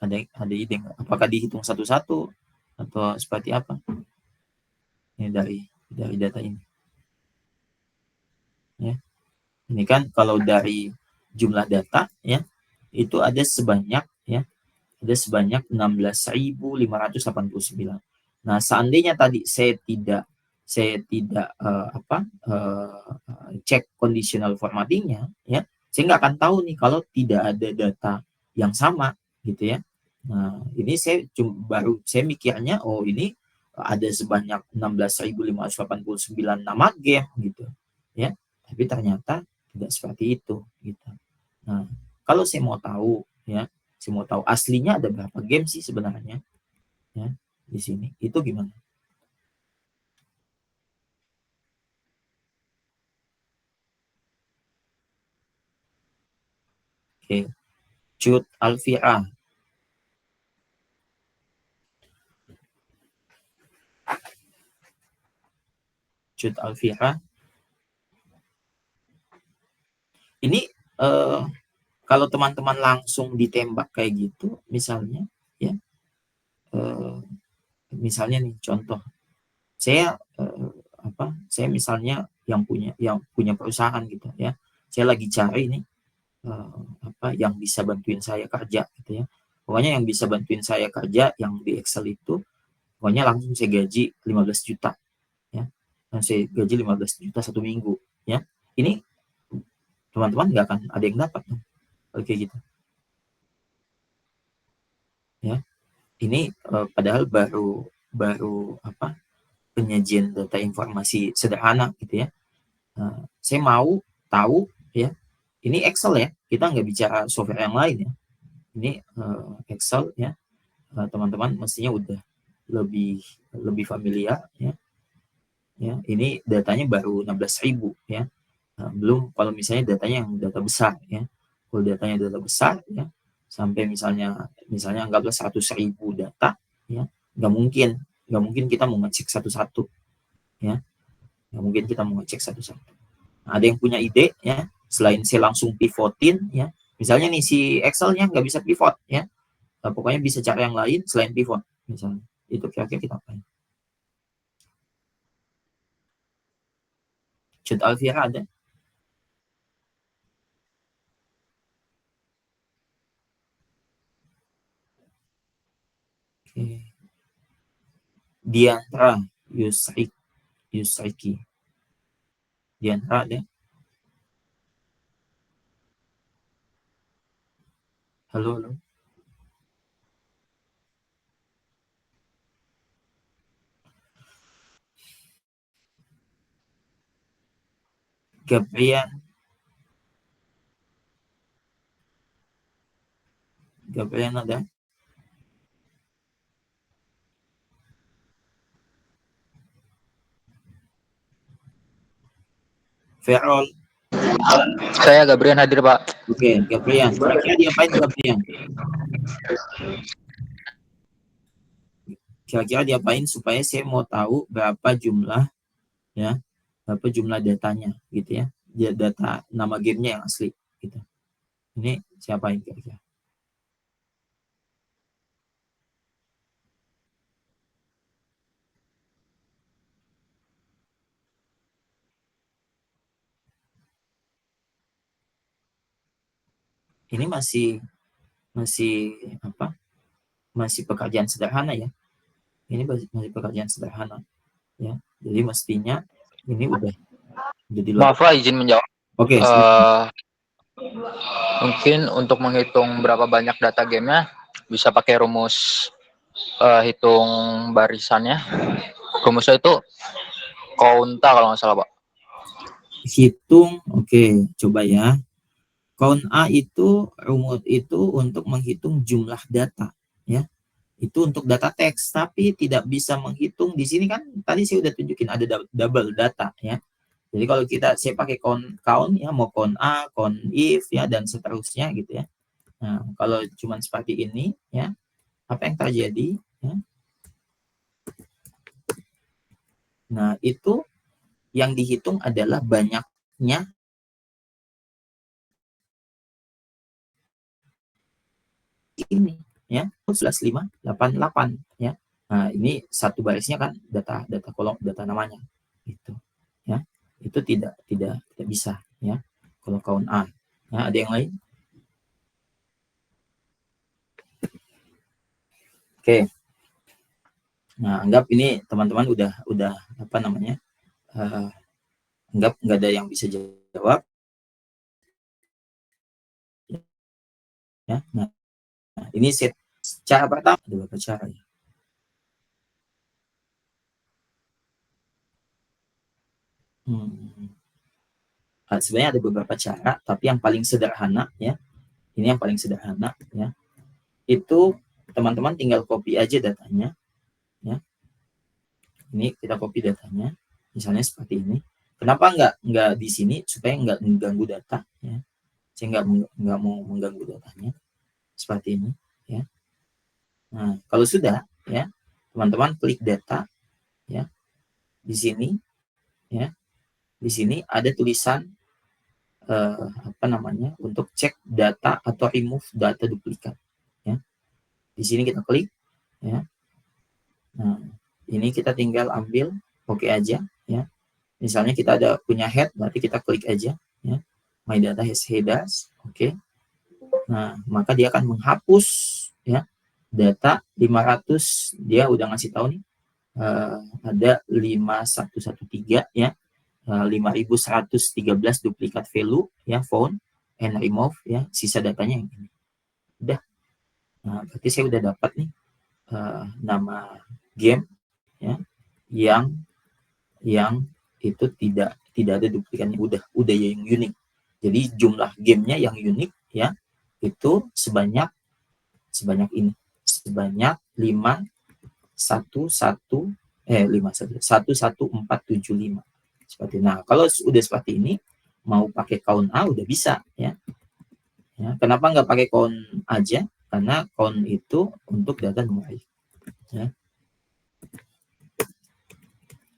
Ada ide nggak? Apakah dihitung satu-satu atau seperti apa? Ini dari data ini. Ya. Ini kan kalau dari jumlah data ya itu ada sebanyak 16.589. Nah, seandainya tadi saya tidak cek conditional formattingnya ya, saya nggak akan tahu nih kalau tidak ada data yang sama gitu ya. Nah, ini saya mikirnya, oh ini ada sebanyak 16.589 nama game gitu ya, tapi ternyata tidak seperti itu gitu. Nah, kalau saya mau tahu aslinya ada berapa game sih sebenarnya ya di sini, itu gimana? Oke, Cut Alfira. Cut Alfira. Ini kalau teman-teman langsung ditembak kayak gitu, misalnya ya, misalnya nih contoh, saya saya misalnya yang punya perusahaan gitu ya, saya lagi cari nih yang bisa bantuin saya kerja gitu ya. Pokoknya yang bisa bantuin saya kerja yang di Excel itu, pokoknya langsung saya gaji 15 juta ya. Nah, saya gaji 15 juta 1 minggu ya. Ini teman-teman nggak akan ada yang dapat dong kalau kayak gitu ya. Ini padahal baru baru penyajian data informasi sederhana gitu ya. Saya mau tahu ya, ini Excel ya, kita nggak bicara software yang lain ya. Ini Excel ya, teman-teman mestinya udah lebih lebih familiar ya. Ini datanya baru 16.000 ya. Belum kalau misalnya datanya yang data besar ya. Kalau datanya data besar ya, sampai misalnya anggaplah 100.000 data ya, nggak mungkin kita mau ngecek satu-satu ya, nggak mungkin kita mau ngecek satu-satu. Nah, ada yang punya ide ya, selain saya langsung pivotin ya, misalnya nih si Excelnya nggak bisa pivot ya, pokoknya bisa cara yang lain selain pivot misalnya, itu kira-kira kita apain? Cut Alvira ada? Oke. Dianra Yusriki. Dianra ada? Halo, halo. Gabrian ada? Ferrol. Saya Gabriel hadir, Pak. Oke, Gabrian. Kira-kira diapain Gabrian? Kira-kira diapain supaya saya mau tahu berapa jumlah ya, berapa jumlah datanya gitu ya. Data nama gamenya yang asli gitu. Ini siapain kira-kira? Ini masih masih pekerjaan sederhana ya. Ini masih pekerjaan sederhana, ya. Jadi mestinya ini udah di luar. Maaf Pak, izin menjawab. Oke, silakan. Mungkin untuk menghitung berapa banyak data gamenya bisa pakai rumus hitung barisannya. Rumusnya itu Kaunta kalau nggak salah Pak. Hitung, oke, coba ya. Count A itu rumus itu untuk menghitung jumlah data, ya. Itu untuk data teks, tapi tidak bisa menghitung di sini kan tadi saya udah tunjukin ada double data, ya. Jadi kalau saya pakai count ya, mau count A, count if ya, dan seterusnya gitu ya. Nah, kalau cuma seperti ini ya, apa yang terjadi ya? Nah, itu yang dihitung adalah banyaknya ini ya, 11588 ya. Nah, ini satu barisnya kan data kolom data namanya gitu ya. Itu tidak bisa ya kalau count A. Nah, ada yang lain? Oke. Nah, anggap ini teman-teman udah apa namanya? Anggap nggak ada yang bisa jawab ya. Nah, ini set cara pertama ada beberapa cara ya. Sebenarnya ada beberapa cara, tapi yang paling sederhana ya, ini yang paling sederhana ya, itu teman-teman tinggal copy aja datanya ya. Ini kita copy datanya, misalnya seperti ini. Kenapa nggak di sini supaya nggak mengganggu data ya? Saya nggak mau mengganggu datanya seperti ini ya. Nah, kalau sudah ya, teman-teman klik data ya. Di sini ya, di sini ada tulisan apa namanya untuk cek data atau remove data duplikat ya. Di sini kita klik ya. Nah, ini kita tinggal ambil oke aja ya. Misalnya kita ada punya head, berarti kita klik aja ya. My data has headers, oke. Nah, maka dia akan menghapus ya data 500, dia udah ngasih tahu nih ada 5113 ya. 5113 duplikat value ya, found and remove ya, sisa datanya yang ini. Udah. Nah, berarti saya udah dapat nih nama game ya yang itu tidak ada duplikatnya, udah yang unik. Jadi jumlah gamenya yang unik ya itu sebanyak ini, sebanyak 11475 seperti. Nah, kalau udah seperti ini mau pakai count A udah bisa ya. Kenapa nggak pakai count aja? Karena count itu untuk data numerik ya.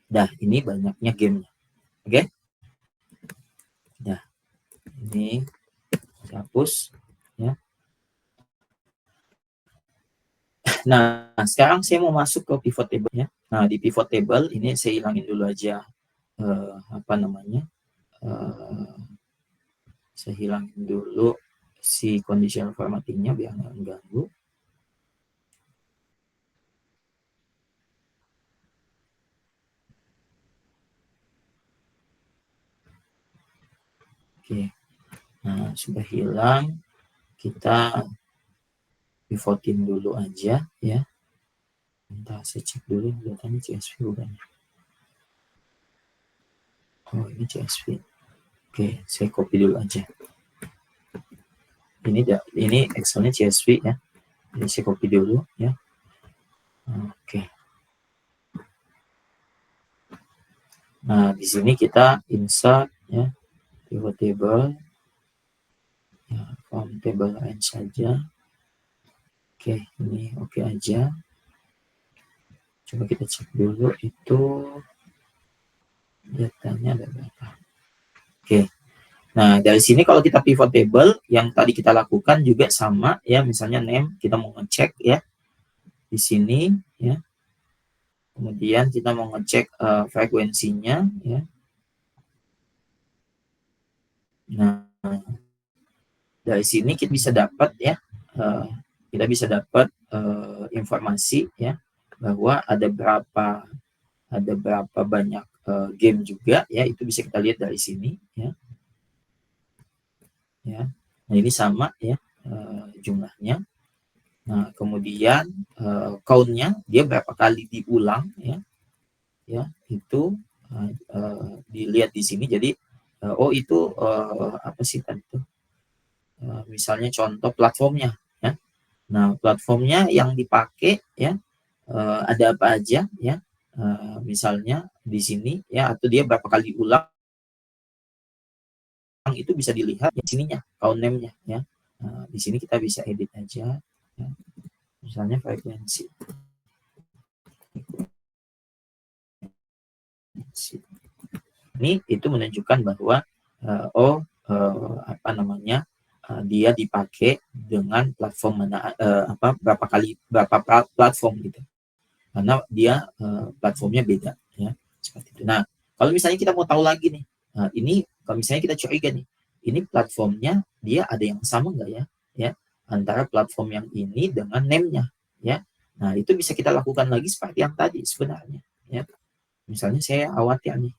Dah, ini banyaknya gamenya. Oke? Dah, ini hapus ya. Nah, sekarang saya mau masuk ke pivot table ya. Nah, di pivot table ini saya hilangin dulu aja apa namanya? Saya hilangin dulu si conditional formattingnya biar nggak mengganggu. Oke. Nah, sudah hilang. Kita pivotin dulu aja ya. Bentar, saya cek dulu datanya CSV bukan. Oh, ini CSV. Oke, saya copy dulu aja. Ini Excelnya CSV ya. Jadi saya copy dulu ya. Oke. Nah, di sini kita insert ya pivot table. Ya, form table range saja. Oke, ini oke aja. Coba kita cek dulu itu datanya ada berapa. Oke. Nah, dari sini kalau kita pivot table yang tadi kita lakukan juga sama ya, misalnya name kita mau ngecek ya. Di sini ya. Kemudian kita mau ngecek frekuensinya ya. Nah, dari sini kita bisa dapat ya, kita bisa dapat informasi ya bahwa ada berapa banyak game juga ya, itu bisa kita lihat dari sini ya. Nah ini sama ya jumlahnya. Nah kemudian count-nya dia berapa kali diulang ya itu dilihat di sini. Jadi itu apa sih tadi tuh, misalnya contoh platformnya ya. Nah platformnya yang dipakai ya ada apa aja ya, misalnya di sini ya, atau dia berapa kali ulang, itu bisa dilihat di sininya count name-nya ya. Di sini kita bisa edit aja ya. Misalnya frekuensi. Ini itu menunjukkan bahwa apa namanya, dia dipakai dengan platform mana, berapa kali, berapa platform gitu, karena dia platformnya beda ya, seperti itu. Nah kalau misalnya kita mau tahu lagi nih, ini kalau misalnya kita curiga nih, ini platformnya dia ada yang sama nggak ya antara platform yang ini dengan name-nya ya. Nah itu bisa kita lakukan lagi seperti yang tadi sebenarnya ya. Misalnya saya khawatir nih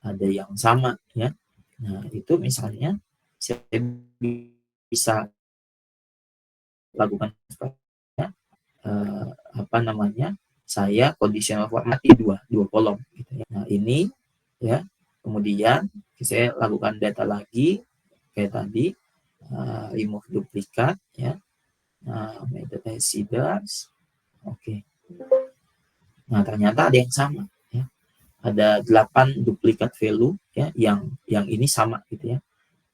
ada yang sama ya. Nah itu misalnya saya bisa lakukan ya, apa namanya, saya conditional format di dua kolom gitu ya. Nah ini ya, kemudian saya lakukan data lagi kayak tadi, remove duplikat ya. Nah metadata seeders, oke. Nah ternyata ada yang sama ya, ada 8 duplikat value ya, yang ini sama gitu ya.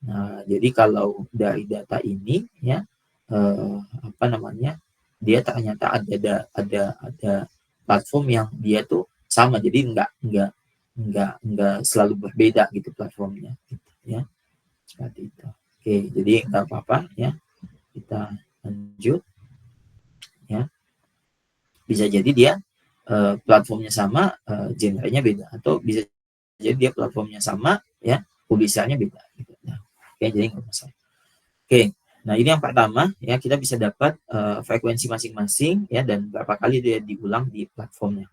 Nah jadi kalau dari data ini ya, apa namanya, dia ternyata ada platform yang dia tuh sama, jadi nggak selalu berbeda gitu platformnya gitu ya, seperti itu. Oke, jadi nggak apa-apa ya, kita lanjut ya. Bisa jadi dia platformnya sama, genrenya beda, atau bisa jadi dia platformnya sama ya, publishernya beda gitu. Nah, oke, jadi nggak masalah. Oke, nah ini yang pertama ya, kita bisa dapat frekuensi masing-masing ya, dan berapa kali dia diulang di platformnya.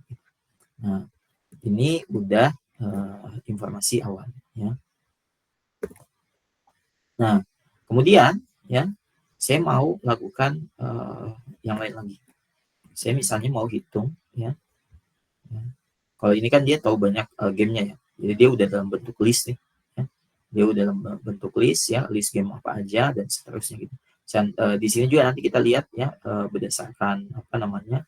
Nah ini udah informasi awal ya. Nah kemudian ya, saya mau lakukan yang lain lagi. Saya misalnya mau hitung ya. Kalau ini kan dia tahu banyak gamenya ya, jadi dia udah dalam bentuk list nih ya. Dia udah dalam bentuk list ya, list game apa aja dan seterusnya gitu. Dan di sini juga nanti kita lihat ya, berdasarkan apa namanya,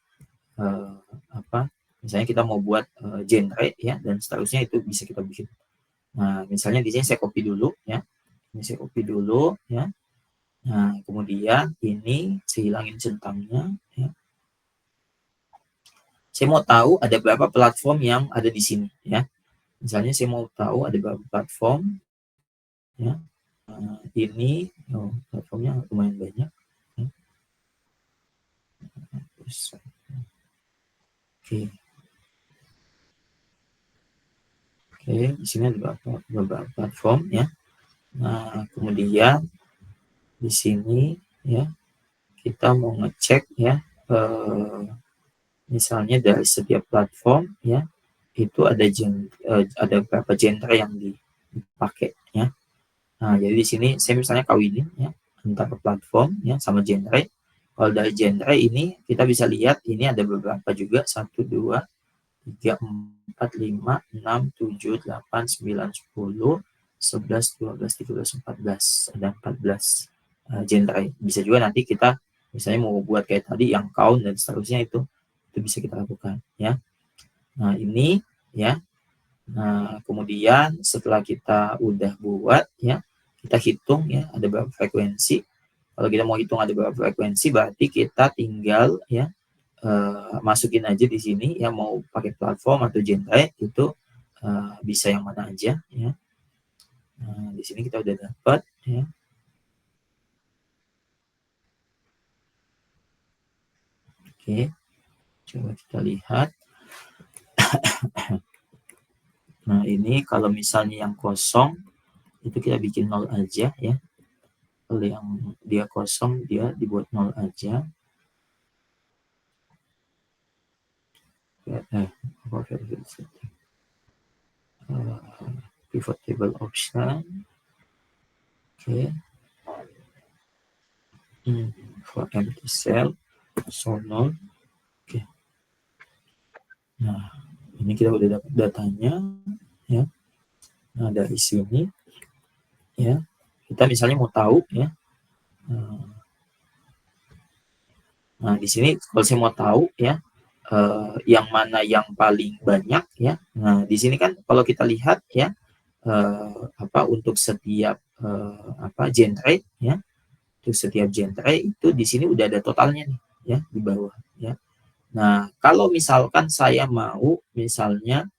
misalnya kita mau buat genre ya dan seterusnya, itu bisa kita bikin. Nah misalnya di sini saya copy dulu ya, ini saya copy dulu ya. Nah kemudian ini saya hilangin centangnya ya. Saya mau tahu ada berapa platform yang ada di sini ya. Misalnya saya mau tahu ada berapa platform ya. Ini platformnya lumayan banyak ya. Oke, di sini ada beberapa platform ya. Nah kemudian di sini ya, kita mau ngecek ya, misalnya dari setiap platform ya, itu ada berapa genre yang dipakai ya. Nah jadi di sini saya misalnya kawinin ya antara platform ya sama genre. Kalau dari genre ini kita bisa lihat ini ada beberapa juga, 1, 2, 3, 4, 5, 6, 7, 8, 9, 10, 11, 12, 13, 14, ada 14 genre. Bisa juga nanti kita misalnya mau buat kayak tadi yang count dan seterusnya, itu bisa kita lakukan ya. Nah ini ya, nah kemudian setelah kita udah buat ya, kita hitung ya ada berapa frekuensi. Kalau kita mau hitung ada berapa frekuensi, berarti kita tinggal ya masukin aja di sini ya, mau pakai platform atau genre itu bisa yang mana aja ya. Nah di sini kita udah dapat ya. Oke, coba kita lihat. Nah ini kalau misalnya yang kosong itu kita bikin 0 aja ya. Kalau yang dia kosong dia dibuat 0 aja. pivot table option. Oke. For empty cell, so null. Oke. Nah, ini kita udah dapat datanya, ya. Nah, dari sini, ya, kita misalnya mau tahu, ya. Nah, di sini kalau saya mau tahu, ya, yang mana yang paling banyak, ya. Nah, di sini kan kalau kita lihat, ya, untuk setiap genre, ya, untuk setiap genre itu di sini udah ada totalnya nih, ya, di bawah, ya. Nah, kalau misalkan saya mau misalnya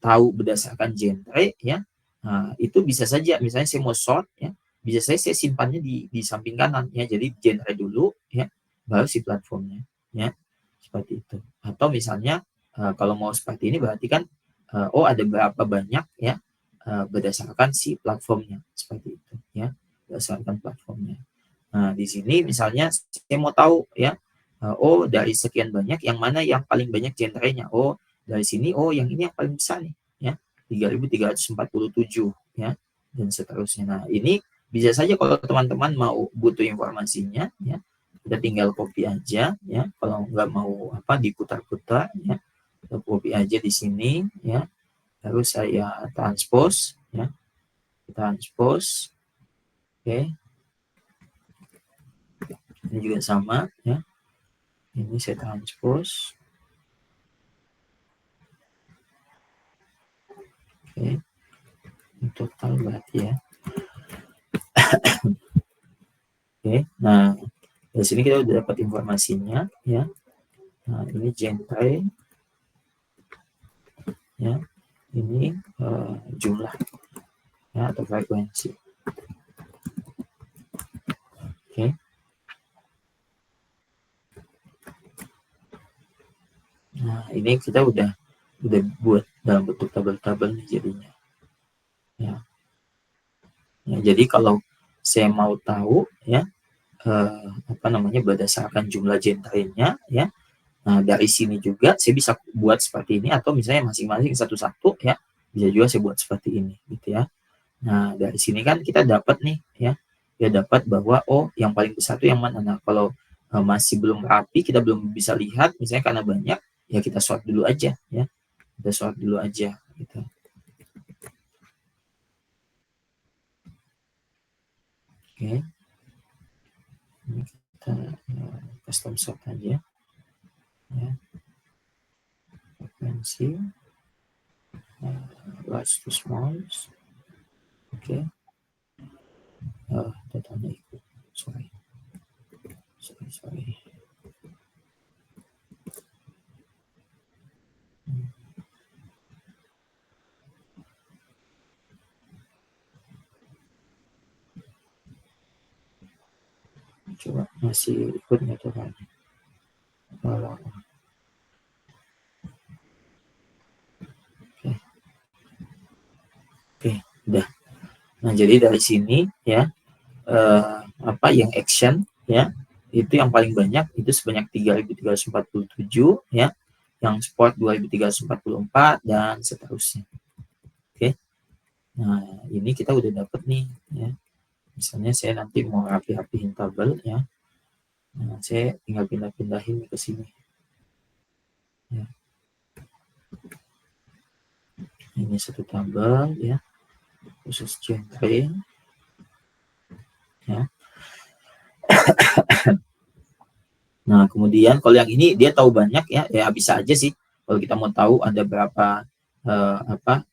tahu berdasarkan genre, ya, nah, itu bisa saja misalnya saya mau sort, ya, bisa saya simpannya di samping kanan, ya, jadi genre dulu, ya, baru si platformnya, ya, seperti itu. Atau misalnya kalau mau seperti ini berarti kan ada berapa banyak, ya, berdasarkan si platformnya, seperti itu, ya, berdasarkan platformnya. Nah, di sini misalnya saya mau tahu, ya, dari sekian banyak yang mana yang paling banyak genrenya. Dari sini yang ini yang paling besar nih, ya, 3.347, ya, dan seterusnya. Nah, ini bisa saja kalau teman-teman mau butuh informasinya, ya, kita tinggal copy aja, ya. Kalau nggak mau diputar-putar, ya, kita copy aja di sini, ya. Lalu saya transpose, ya, transpose. Oke. Ini juga sama, ya. Ini saya transpose. Oke. Ini total berarti, ya. Oke. Nah, dari sini kita udah dapat informasinya, ya. Nah, ini genre, ya. Ini jumlah, ya, atau frekuensi. Oke. Nah, ini kita udah buat dalam bentuk tabel-tabel nih jadinya. Ya. Ya, jadi kalau saya mau tahu, ya, berdasarkan jumlah genrenya, ya. Nah, dari sini juga saya bisa buat seperti ini, atau misalnya masing-masing satu-satu, ya, bisa juga saya buat seperti ini, gitu ya. Nah, dari sini kan kita dapat nih, ya, dapat bahwa yang paling besar itu yang mana. Nah, kalau masih belum rapi, kita belum bisa lihat, misalnya karena banyak, ya kita sort dulu aja, ya, kita sort dulu aja, gitu. Oke. Ini kita custom sort aja, ya. Frekuensi large to small. Oke. Totalnya ikut. Sorry. Coba masih ikut nggak totalnya? Oke, udah. Nah, jadi dari sini, ya, yang action, ya, itu yang paling banyak itu sebanyak 3.347, ya, yang sport 2.344 dan seterusnya. Oke. Nah, ini kita udah dapet nih, ya. Misalnya saya nanti mau rapi-rapihin tabel, ya. Nah, saya tinggal pindah-pindahin ke sini. Ya. Ini satu tabel, ya, khusus genre, ya. Nah, kemudian kalau yang ini dia tahu banyak, ya, bisa aja sih. Kalau kita mau tahu ada berapa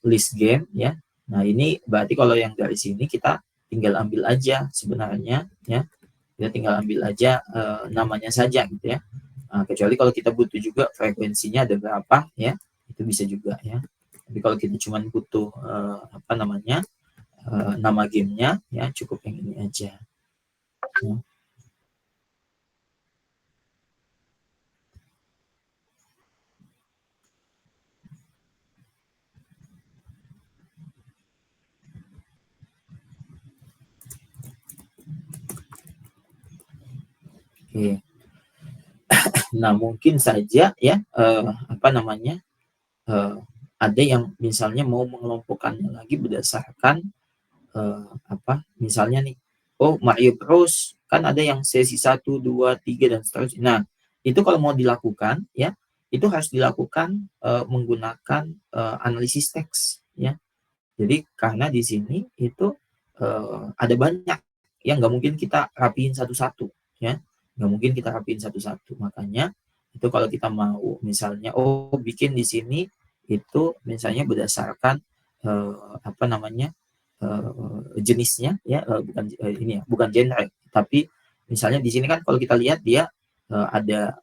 list game, ya. Nah, ini berarti kalau yang dari sini kita tinggal ambil aja sebenarnya, ya. Kita tinggal ambil aja namanya saja, gitu ya. Nah, kecuali kalau kita butuh juga frekuensinya ada berapa, ya, itu bisa juga, ya. Tapi kalau kita cuma butuh nama gamenya, ya, cukup yang ini aja. Ya. Oke. Nah, mungkin saja, ya, ada yang misalnya mau mengelompokkannya lagi berdasarkan misalnya nih, Mario Bros kan ada yang sesi 1, 2, 3 dan seterusnya. Nah, itu kalau mau dilakukan ya, itu harus dilakukan menggunakan analisis teks ya. Jadi karena di sini itu ada banyak yang nggak mungkin kita rapiin satu-satu ya, nggak mungkin kita rapiin satu-satu. Makanya itu kalau kita mau misalnya bikin di sini itu misalnya berdasarkan jenisnya ya, bukan genre, tapi misalnya di sini kan kalau kita lihat dia ada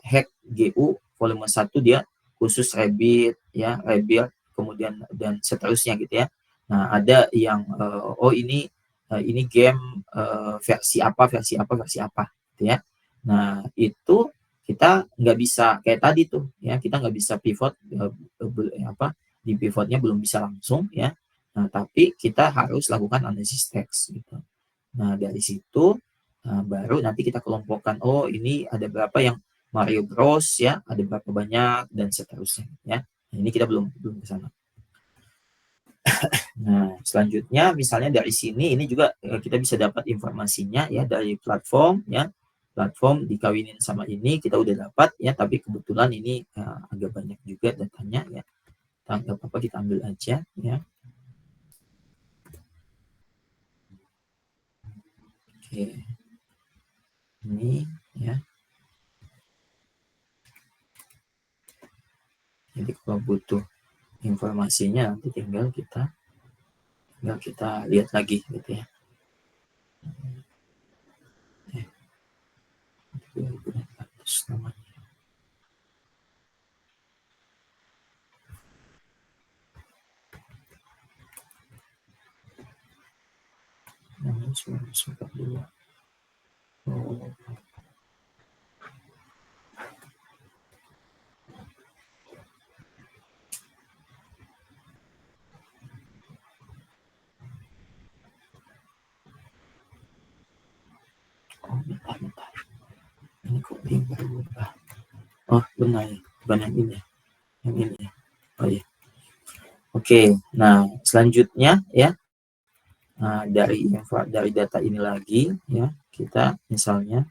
hack GU volume 1 dia khusus Rabbit ya, Rabbit kemudian dan seterusnya gitu ya. Nah, ada yang ini game versi apa gitu ya. Nah, itu kita nggak bisa kayak tadi tuh ya, kita nggak bisa pivot di pivotnya belum bisa langsung ya. Nah, tapi kita harus lakukan analisis teks gitu. Nah, dari situ baru nanti kita kelompokkan, ini ada berapa yang Mario Bros ya, ada berapa banyak dan seterusnya ya. Nah, ini kita belum ke sana. Nah, selanjutnya misalnya dari sini ini juga kita bisa dapat informasinya ya dari platform ya. Platform dikawinin sama ini kita udah dapat ya, tapi kebetulan ini agak banyak juga datanya ya. Nggak apa-apa, kita ambil aja ya. Oke. Ini ya. Jadi kalau butuh informasinya nanti tinggal kita lihat lagi gitu ya. 2.400 namanya. Namanya 942. Bentar. Ini kok link berubah. Benar ya. Bukan yang ini. Yang ini ya. Ya. Oke. Nah, selanjutnya ya. Nah, dari data ini lagi ya, kita misalnya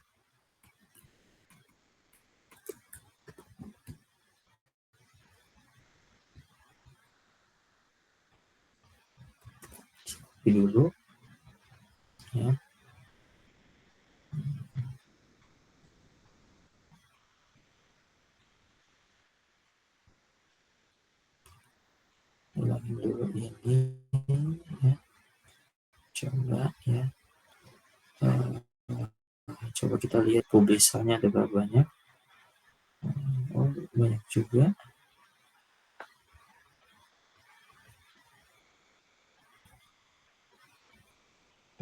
dulu ya. Ulangi dulu ini ya. Coba ya. Coba kita lihat publishernya ada berapa banyak. Banyak juga.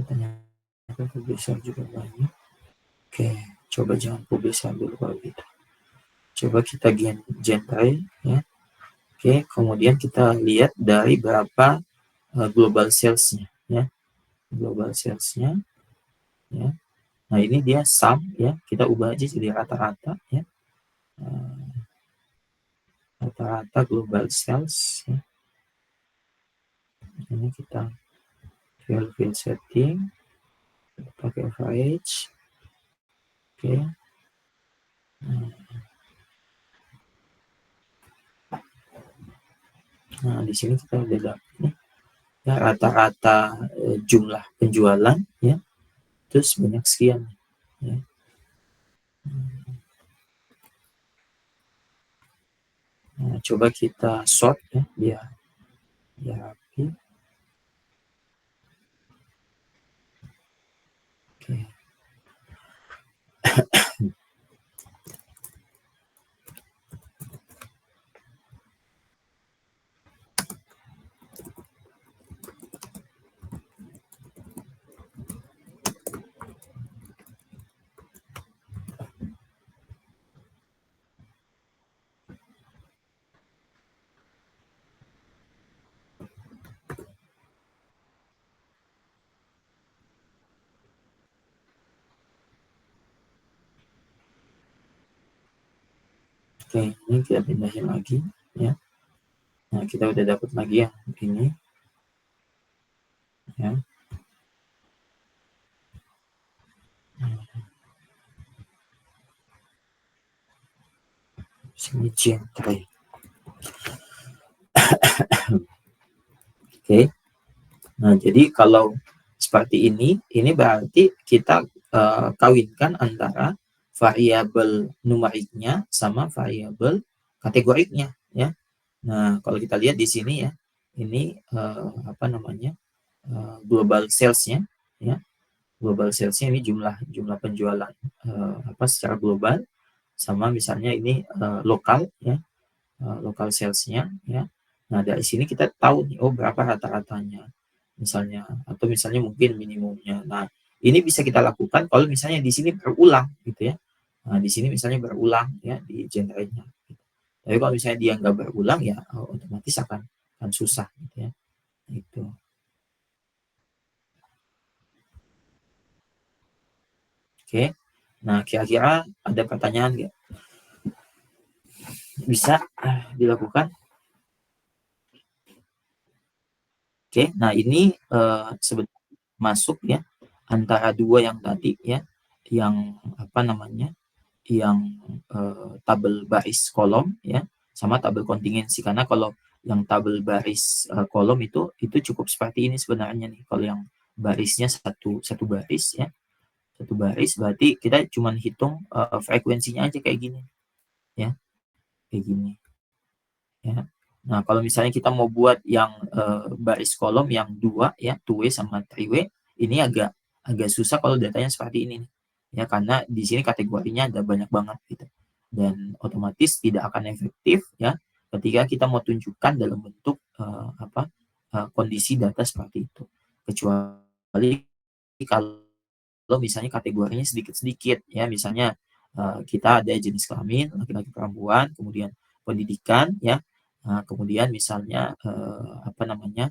Ternyata publisher juga banyak. Oke, coba jangan publisher dulu kalau gitu. Coba kita genre ya. Oke, kemudian kita lihat dari berapa global sales-nya ya. Global sales-nya ya. Nah, ini dia sum ya. Kita ubah aja jadi rata-rata ya. Rata-rata global sales ya. Ini kita fill setting pakai average. Oke. Nah, di sini kita udah dapat nih ya, rata-rata jumlah penjualan ya. Terus banyak sekian ya. Nah, coba kita sort ya biar rapi. Oke. Oke, ini kita pindahin lagi ya. Nah, kita udah dapat lagi yang ini ya. Sini genre. Oke. Nah, jadi kalau seperti ini berarti kita kawinkan antara variabel numeriknya sama variabel kategoriknya ya. Nah, kalau kita lihat di sini ya, ini apa namanya, global sales-nya ya. Global sales-nya ini jumlah penjualan apa secara global, sama misalnya ini lokal ya, lokal sales-nya ya. Nah, dari sini kita tahu nih, oh berapa rata-ratanya misalnya, atau misalnya mungkin minimumnya. Nah, ini bisa kita lakukan kalau misalnya di sini berulang gitu ya. Nah, di sini misalnya berulang ya di genre-nya. Tapi kalau misalnya dia nggak berulang ya otomatis akan susah gitu ya. Itu. Oke. Nah, kira-kira ada pertanyaan nggak? Bisa dilakukan? Oke. Nah, ini sebenarnya masuk ya antara dua yang tadi ya, yang apa namanya, yang tabel baris kolom ya, sama tabel kontingensi. Karena kalau yang tabel baris kolom itu cukup seperti ini sebenarnya nih. Kalau yang barisnya satu baris ya, satu baris berarti kita cuma hitung frekuensinya aja kayak gini ya, kayak gini ya. Nah, kalau misalnya kita mau buat yang baris kolom yang dua ya, 2W sama 3W, ini agak susah kalau datanya seperti ini nih. Ya, karena di sini kategorinya ada banyak banget gitu. Dan otomatis tidak akan efektif ya ketika kita mau tunjukkan dalam bentuk kondisi data seperti itu. Kecuali kalau misalnya kategorinya sedikit-sedikit ya, misalnya kita ada jenis kelamin laki-laki perempuan, kemudian pendidikan ya. Nah, kemudian misalnya apa namanya,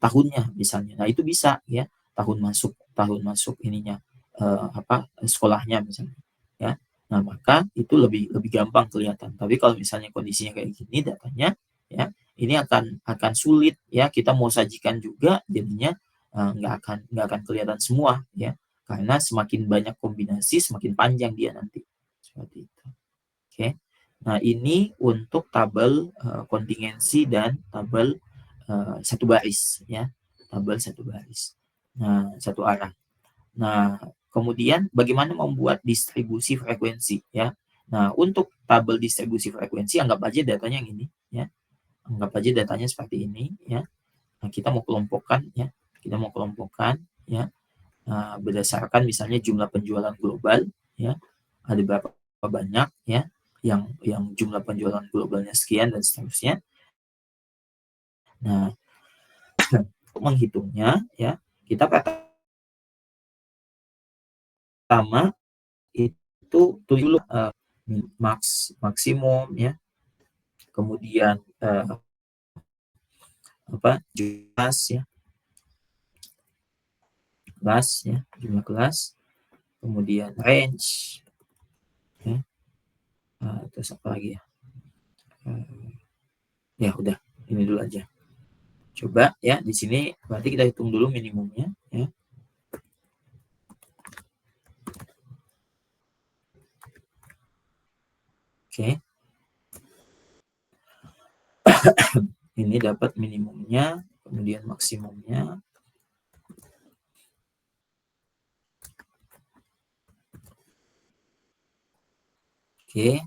tahunnya misalnya. Nah, itu bisa ya, tahun masuk ininya sekolahnya misalnya ya. Nah, maka itu lebih gampang kelihatan. Tapi kalau misalnya kondisinya kayak gini datanya ya, ini akan sulit ya, kita mau sajikan juga jadinya nggak akan kelihatan semua ya. Karena semakin banyak kombinasi semakin panjang dia nanti. Seperti itu. Oke. Nah, ini untuk tabel kontingensi dan tabel satu baris ya, tabel satu baris. Nah, satu arah. Nah, kemudian bagaimana membuat distribusi frekuensi ya. Nah, untuk tabel distribusi frekuensi anggap aja datanya yang ini ya. Anggap aja datanya seperti ini ya. Nah, kita mau kelompokkan ya. Kita mau kelompokkan ya. Berdasarkan misalnya jumlah penjualan global ya. Ada berapa banyak ya, yang jumlah penjualan globalnya sekian dan seterusnya. Nah, untuk menghitungnya ya, kita pertama itu tulis dulu maksimum ya, kemudian kelas ya, jumlah kelas, kemudian range ya, terus apa lagi ya, ya udah ini dulu aja. Coba ya di sini berarti kita hitung dulu minimumnya ya. Oke. Ini dapat minimumnya, kemudian maksimumnya. Oke.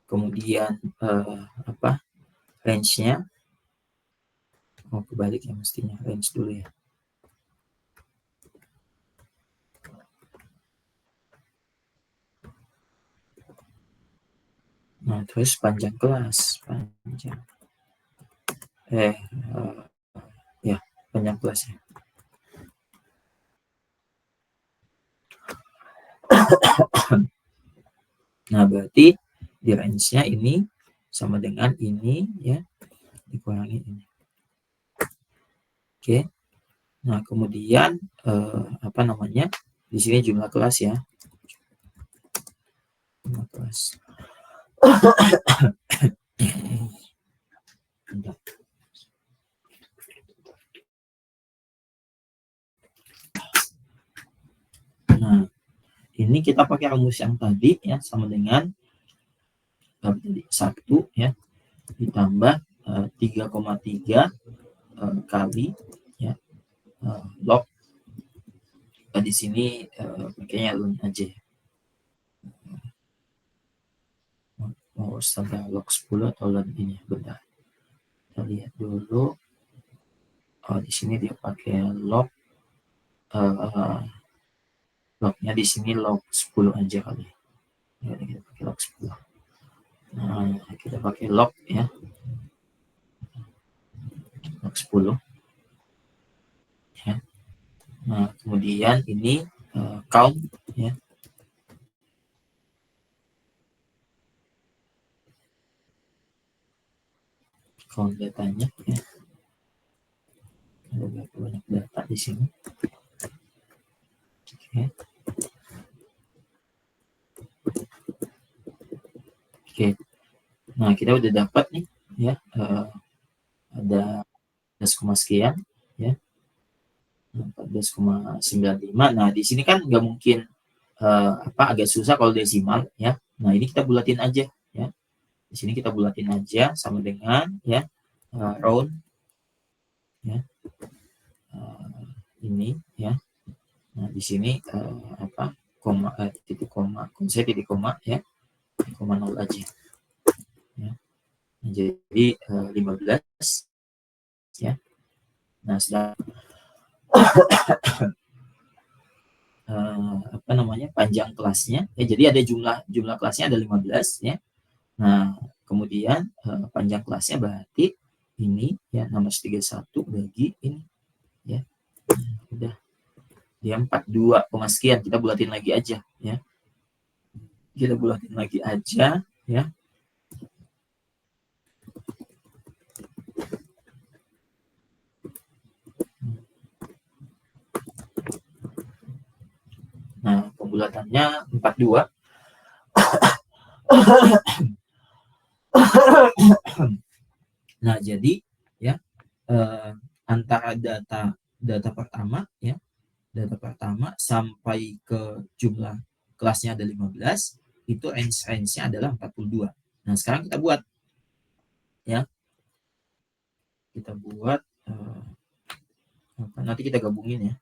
Kemudian range-nya. Oh, kebalik ya mestinya, range dulu ya. Nah, terus panjang kelas, panjang kelasnya. Nah, berarti di range-nya ini sama dengan ini ya, dikurangi ini. Oke. Nah, kemudian di sini jumlah kelas ya. Jumlah kelas. Nah, ini kita pakai rumus yang tadi ya, sama dengan tadi 1 ya ditambah 3,3 kali ya log. Di sini pakainya ln aja. Mau sampai log 10 atau ln ini, bentar. Kita lihat dulu. Di sini dia pakai log. Lognya di sini log 10 aja kali. Ya, kita pakai log 10. Nah, kita pakai log ya. Log 10. Ya. Nah, kemudian ini count ya. Count datanya ya. Ada banyak data di sini. Oke. Oke. Nah, kita udah dapat nih ya, ada 14, sekian ya. 14,95. Nah, di sini kan nggak mungkin agak susah kalau desimal ya. Nah, ini kita bulatin aja ya. Di sini kita bulatin aja sama dengan ya round ya. Ini ya. Nah, di sini koma titik koma, saya titik koma ya. 0 aja. Ya. Nah, jadi 15 ya. Nah, sedang panjang kelasnya ya, jadi ada jumlah kelasnya ada 15 ya. Nah, kemudian panjang kelasnya berarti ini ya 1631 bagi ini ya. Udah dia 42, sekian, kita bulatin lagi aja ya. Kita bulatin lagi aja ya. Nah, pembulatannya 42. Nah, jadi ya antara data pertama ya, data pertama sampai ke jumlah kelasnya ada 15, itu range-nya adalah 42. Nah, sekarang kita buat ya. Kita buat nanti kita gabungin ya.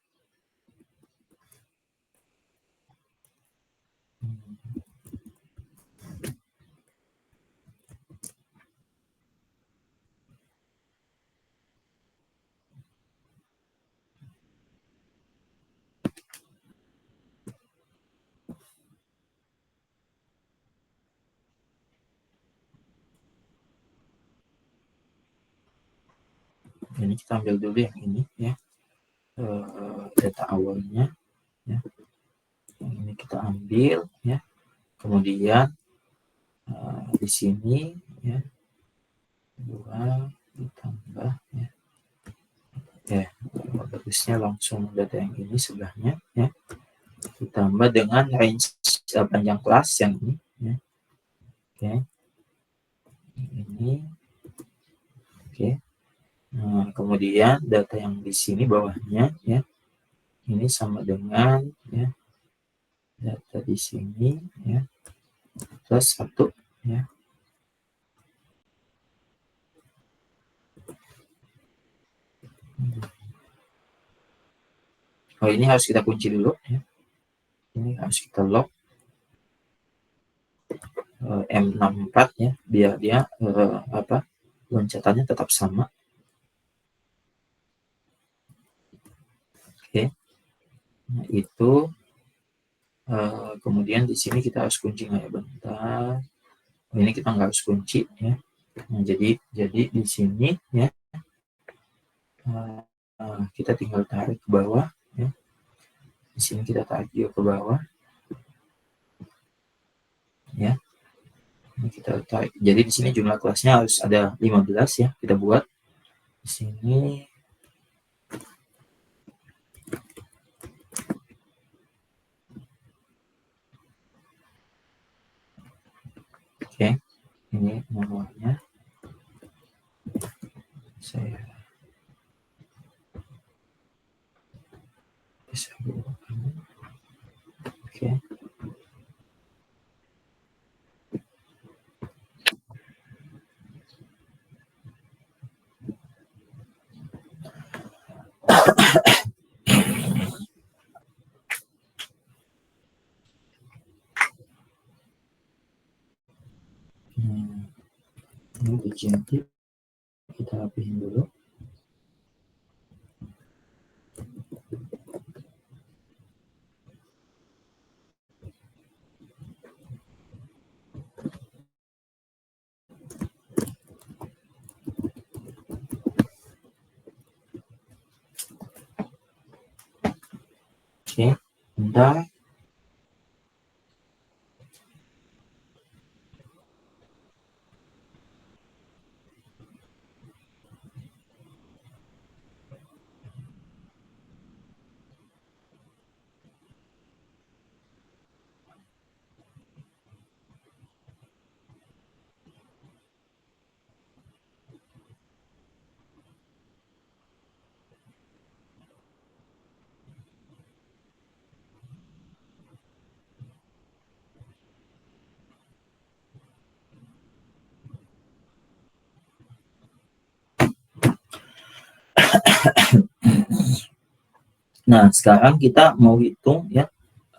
Ini kita ambil dulu yang ini ya, data awalnya ya. Yang ini kita ambil ya, kemudian di sini ya 2 ditambah ya. Bagusnya langsung data yang ini sebelahnya ya, ditambah dengan range panjang kelas yang ini ya. Oke. Ini oke. Nah, kemudian data yang di sini bawahnya ya, ini sama dengan ya data di sini ya plus 1 ya. Ini harus kita kunci dulu ya. Ini harus kita lock M64 ya, biar dia loncatannya tetap sama. Oke. Nah, itu kemudian di sini kita harus kunci nggak ya, bentar. Ini kita nggak harus kunci ya. Nah, jadi di sini ya kita tinggal tarik ke bawah ya. Di sini kita tarik juga ke bawah ya. Ini kita tarik. Jadi di sini jumlah kelasnya harus ada 15 ya. Kita buat di sini oke. Ini nomornya. Saya bisa buka. Oke. Ini ujian tip, kita rapihin dulu. Oke, bentar. Nah, sekarang kita mau hitung ya,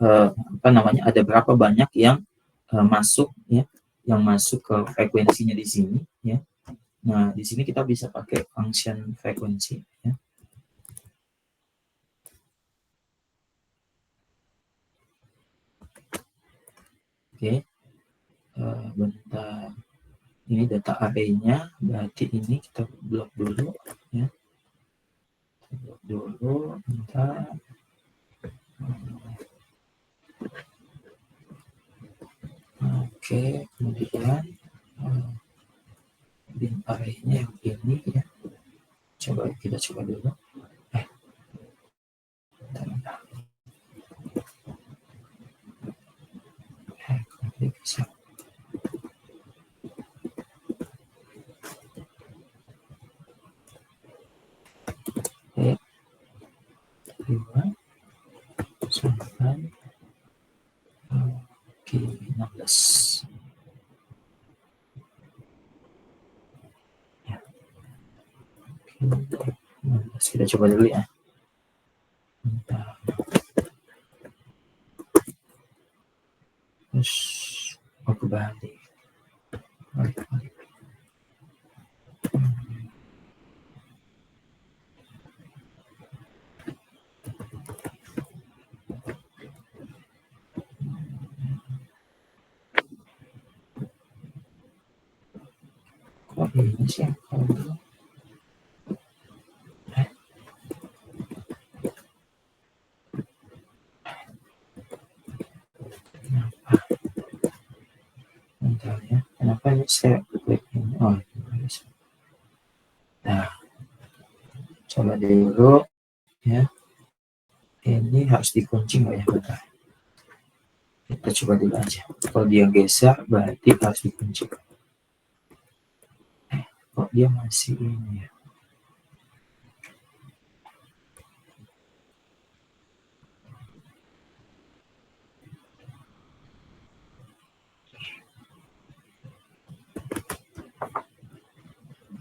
ada berapa banyak yang masuk ya, yang masuk ke frekuensinya di sini ya. Nah, di sini kita bisa pakai function frekuensi ya. Oke, bentar. Ini data array-nya, berarti ini kita blok dulu ya. Blok dulu, bentar. Oke, kemudian bin array-nya yang ini ya. Kita coba dulu. Bisa. Oke, 5 sampai 16. Ya. Oke, 16. Kita coba dulu ya. Bentar. Terus kembali. Balik. Kok ini sih kalau dulu? Bentar ya, kenapa ini saya klik ini? Oh, bisa. Nah, coba dulu ya. Ini harus dikunci nggak ya? Bentar. Kita coba dulu aja. Kalau dia geser, berarti harus dikunci. Kok dia masih ini ya?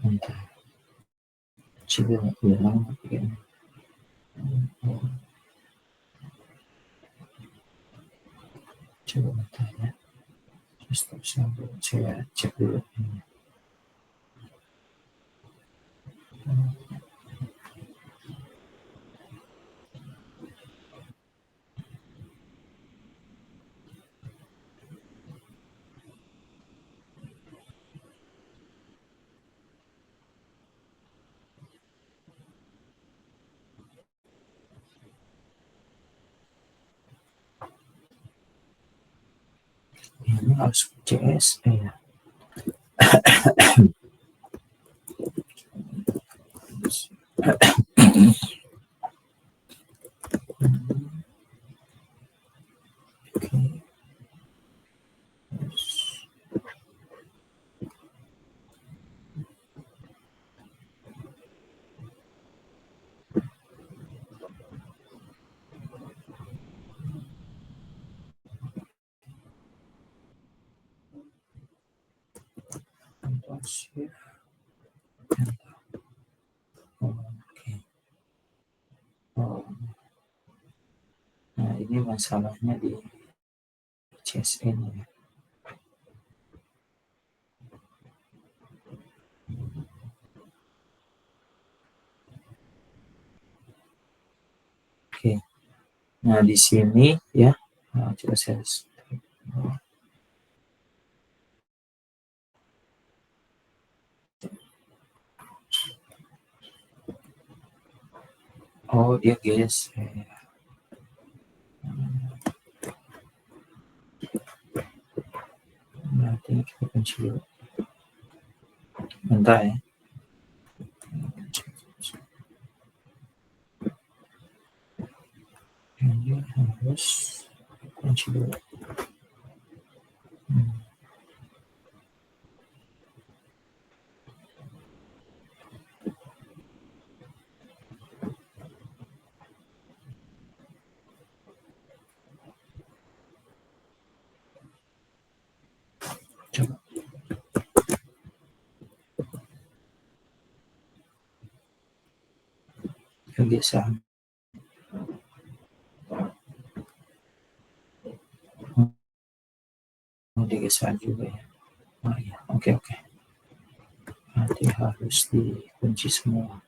Bentar. Coba ulang begini. Coba bentar ya. Saya cek dulu ini. Ini harus CSE ya. Oke. Shift Enter. Oke. Nah, ini masalahnya di CSN ya. Oke. Nah, di sini ya. Nah, coba saya dia geser. Berarti kita kunci dulu. Bentar ya. Ini harus kunci dulu. Coba. Kebiasaan. Digeser juga ya. Ya, oke. Nanti harus dikunci semua.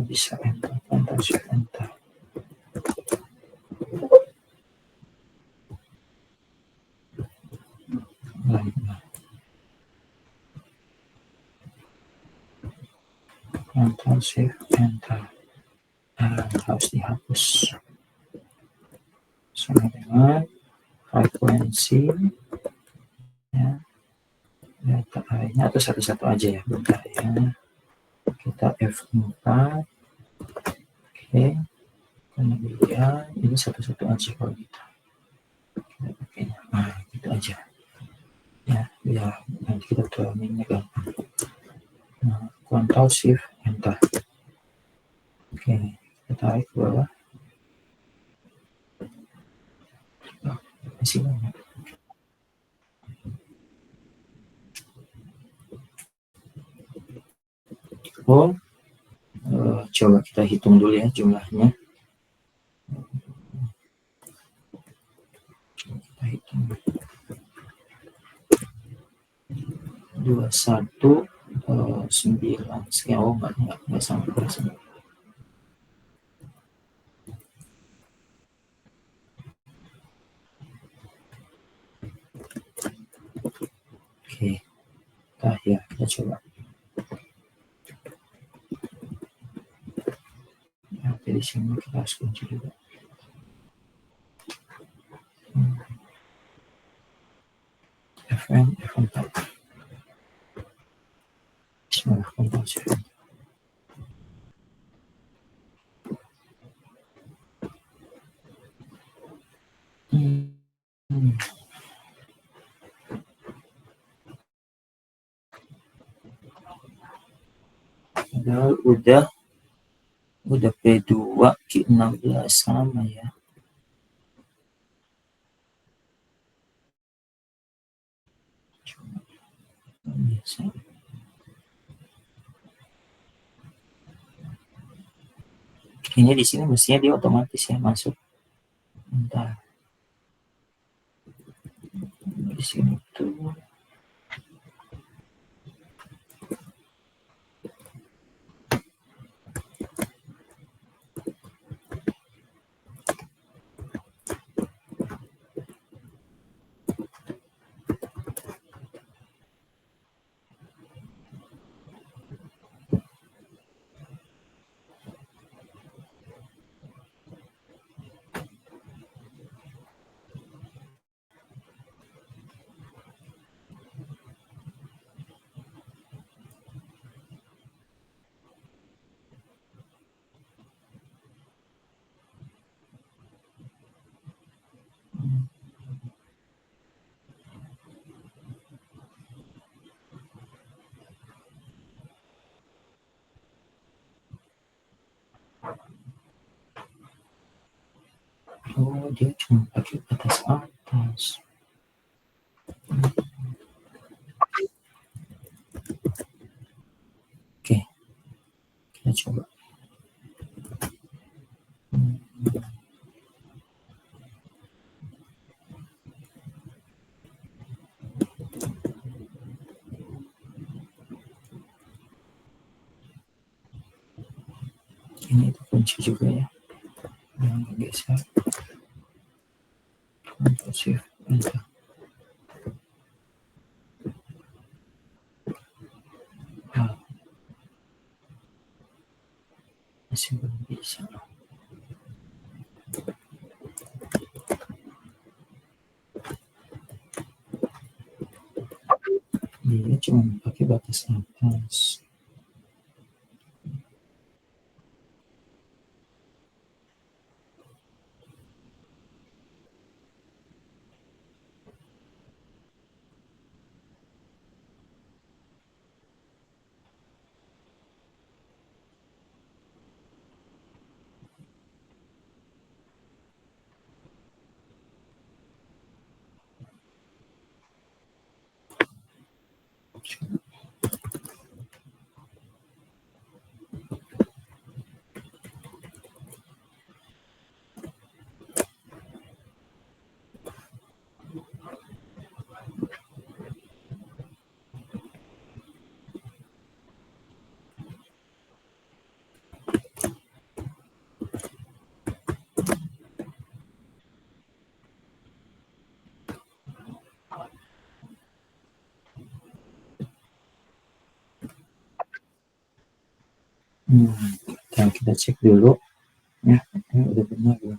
Bisa enter, Shift Enter. Ctrl Shift Enter. Harus dihapus sama dengan frekuensi ya, data array-nya atau satu-satu aja ya, bentar ya. Kita F4. Oke. Kemudian ini satu-satu aja kalau gitu. Kita pakainya. Nah, gitu aja. Ya, biar nanti kita tuangnya gampang. Nah, Ctrl Shift Enter. Oke, kita tarik ke bawah. Masih banyak. Coba kita hitung dulu ya jumlahnya. Kita hitung. 21 9 sekian. Enggak sampai. Oke. Nah, ya, kita coba. Ya, di sini kita harus kunci juga. Fn F4. Bismillah, Ctrl Shift. Padahal udah P2 Q16 sama ya. Biasa. Ini di sini mestinya dia otomatis ya masuk. Bentar. Di sini tuh. Oh, dia cuma pakai batas atas. Oke, kita coba. Ini itu kunci juga ya. Yang geser. Ctrl Shift Enter. Masih belum bisa. Dia cuma pakai batas atas. Kita cek dulu ya, ini udah benar ya.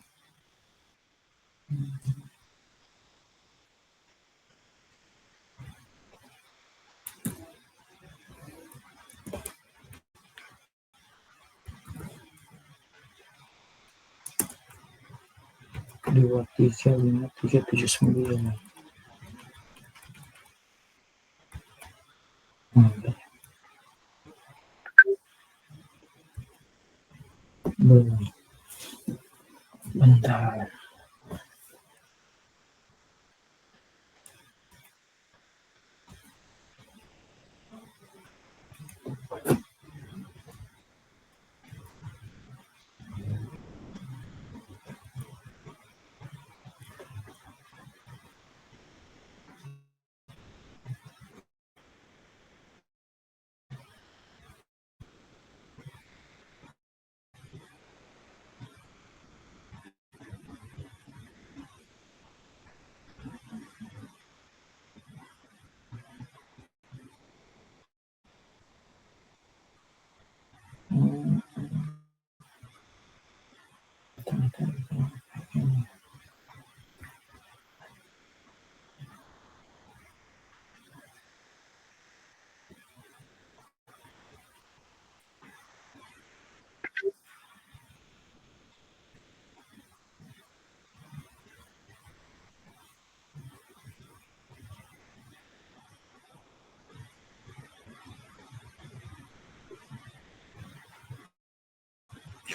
Dua tiga lima tiga tujuh sembilan. Belum. Bentar.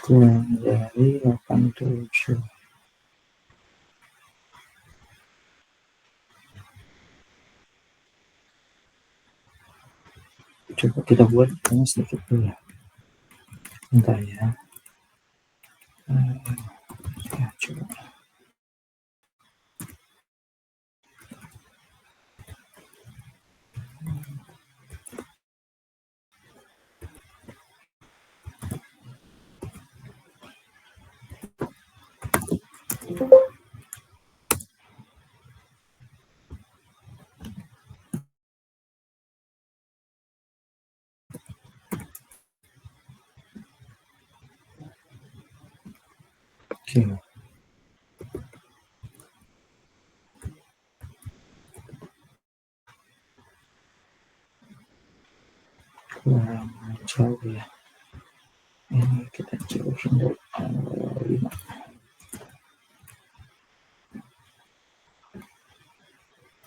Kurang dari 87. Coba kita buat sedikit dulu. Bentar ya. Ya, coba. Oke. Kurang jauh ya. Ini kita jauhin dulu 5.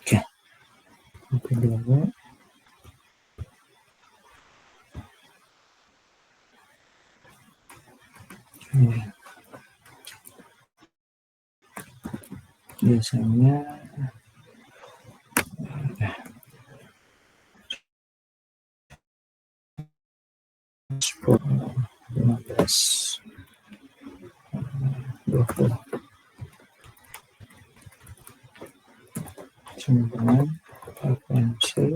Oke. Oke dulu. biasanya spot 15 20 9 frekuensi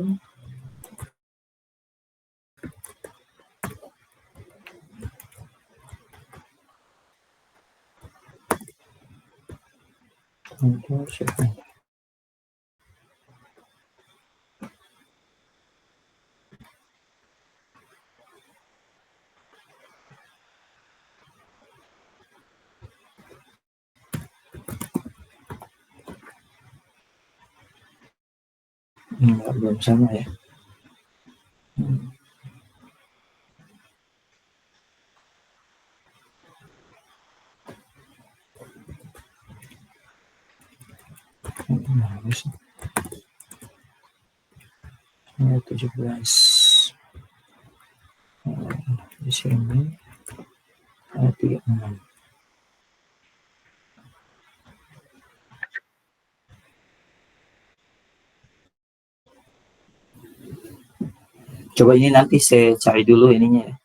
untuk sekund. Enggak, belum sama ya. Habis 17 di sini 36. Coba ini nanti saya cari dulu ininya ya.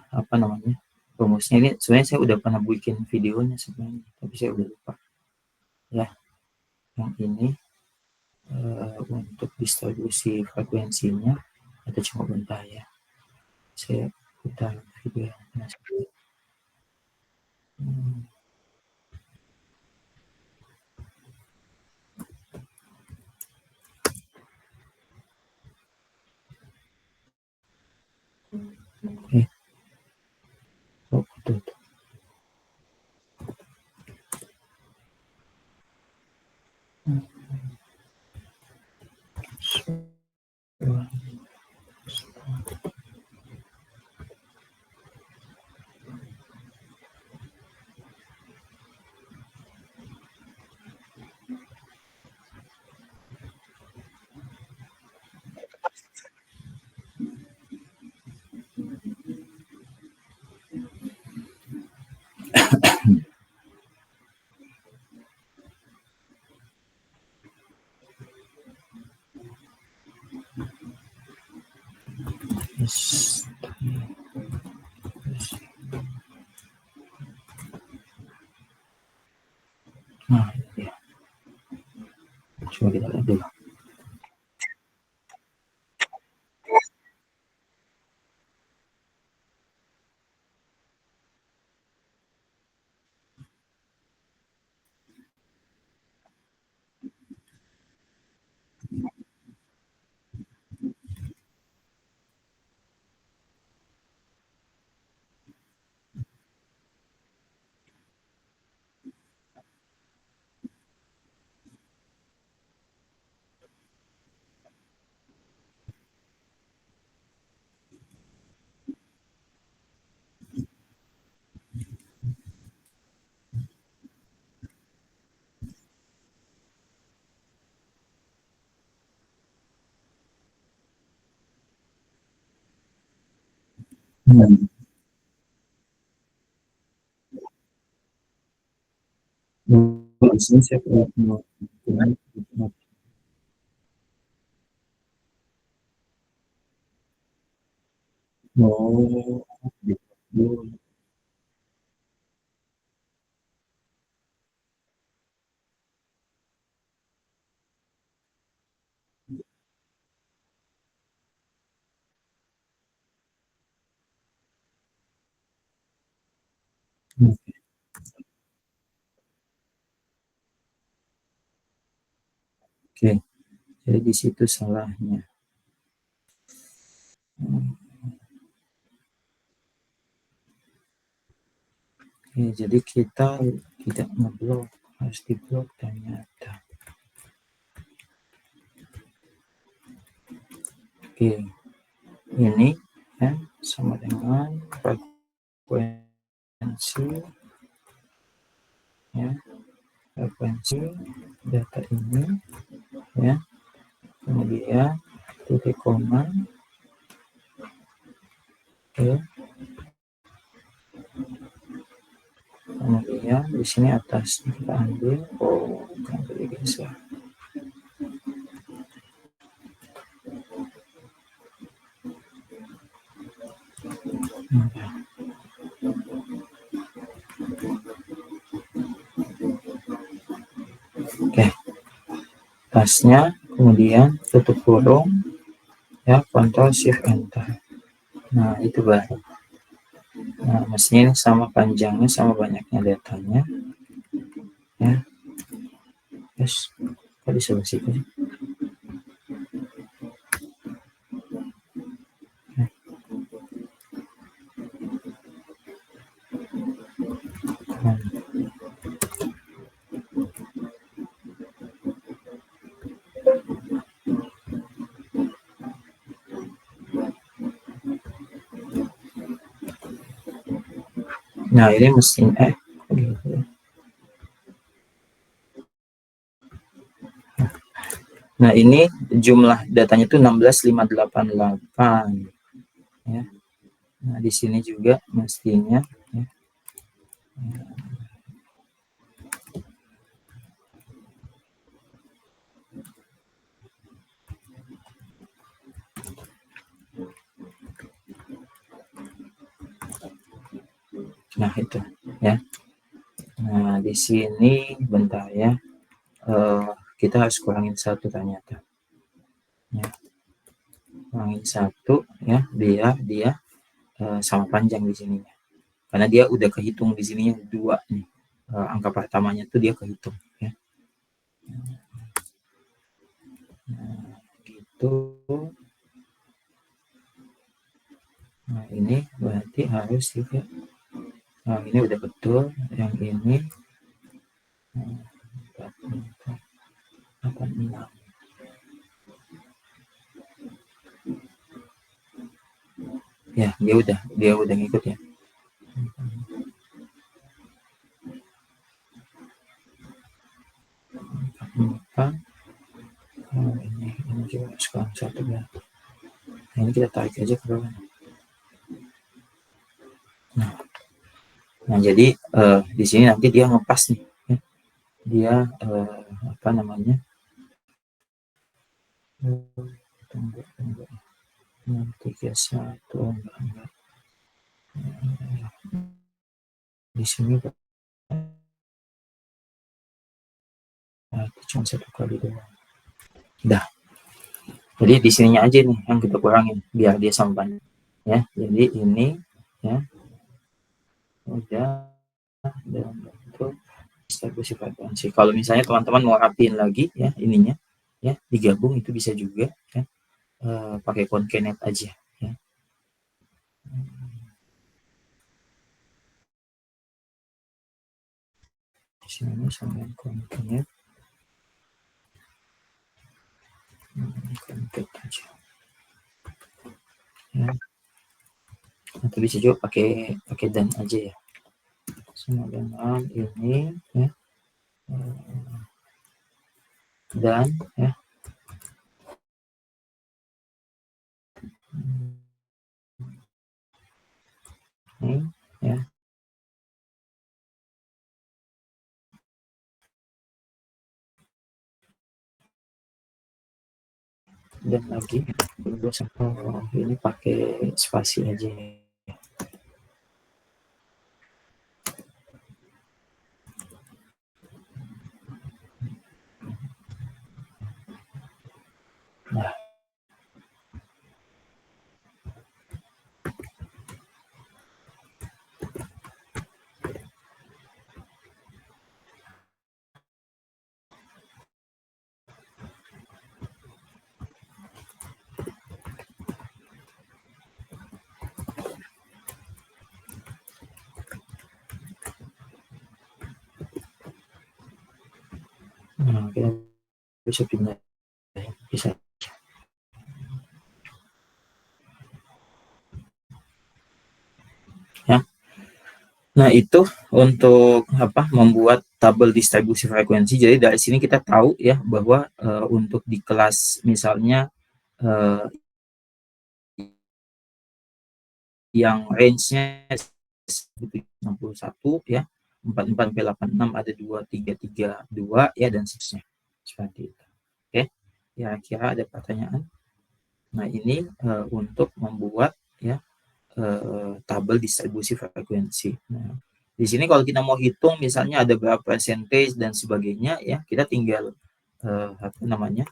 Apa namanya, rumusnya. Ini sebenarnya saya udah pernah bikin videonya sebenarnya, tapi saya udah lupa ya. Yang ini untuk distribusi frekuensinya atau cuma bentar ya, saya putar video yang pernah saya buat. Oh betul. Yes. Nah, ya. Coba kita lihat dulu. Di sini saya mau gitu. Oke, jadi di situ salahnya. Oke, jadi kita tidak ngeblok, harus diblok ternyata. Oke, ini ya sama dengan frekuensi ya, frekuensi data ini ya, kemudian titik koma, oke, Kemudian di sini atas kita ambil, kan geser. Oke, tasnya, kemudian tutup kurung, ya, Ctrl Shift Enter. Nah, itu baru. Nah, mestinya sama panjangnya, sama banyaknya datanya, ya. Terus, kok diseleksi aja. Nah, ini mesin Nah, ini jumlah datanya itu 16588, ya. Nah, di sini juga mestinya, ya. Nah, itu, ya. Nah, di sini bentar ya. Kita harus kurangin satu ternyata. Ya. Kurangin satu, ya, biar dia sama panjang di sininya. Karena dia udah kehitung di sininya 2 nih. Angka pertamanya tuh dia kehitung, ya. Nah, gitu. Nah, ini berarti harus juga. Nah, ini udah betul. Yang ini 86. Ya, dia udah ngikut ya. Ini juga sekarang satu ya. Nah, ini kita tarik aja ke bawah. Nah, jadi di sini nanti dia ngepas nih, ya. Dia apa namanya? Tunggu. 631 enggak. Di sini cuma satu kali doang. Dah. Jadi di sininya aja nih yang kita kurangin biar dia sama banyak, ya. Jadi ini, ya, udah dalam bentuk distribusi frekuensi. Kalau misalnya teman-teman mau rapiin lagi, ya, ininya, ya, digabung itu bisa juga, ya, pakai concatenate aja, ya. Di sini sama concatenate, concatenate aja, ya. Atau bisa juga pakai dan aja ya, sama dengan ini, ya, dan, ya, ini, ya, dan lagi ini pakai spasi aja. Nah, kita bisa pindah, bisa, ya. Nah, itu untuk apa, membuat tabel distribusi frekuensi. Jadi dari sini kita tahu, ya, bahwa untuk di kelas misalnya yang range-nya 61, ya, 44 sampai 86 ada 2, 3, 3, 2 ya, dan seterusnya. Seperti itu. Oke. Kira-kira ada pertanyaan? Nah, ini untuk membuat ya tabel distribusi frekuensi. Nah, di sini kalau kita mau hitung misalnya ada berapa percentage dan sebagainya ya, kita tinggal apa namanya?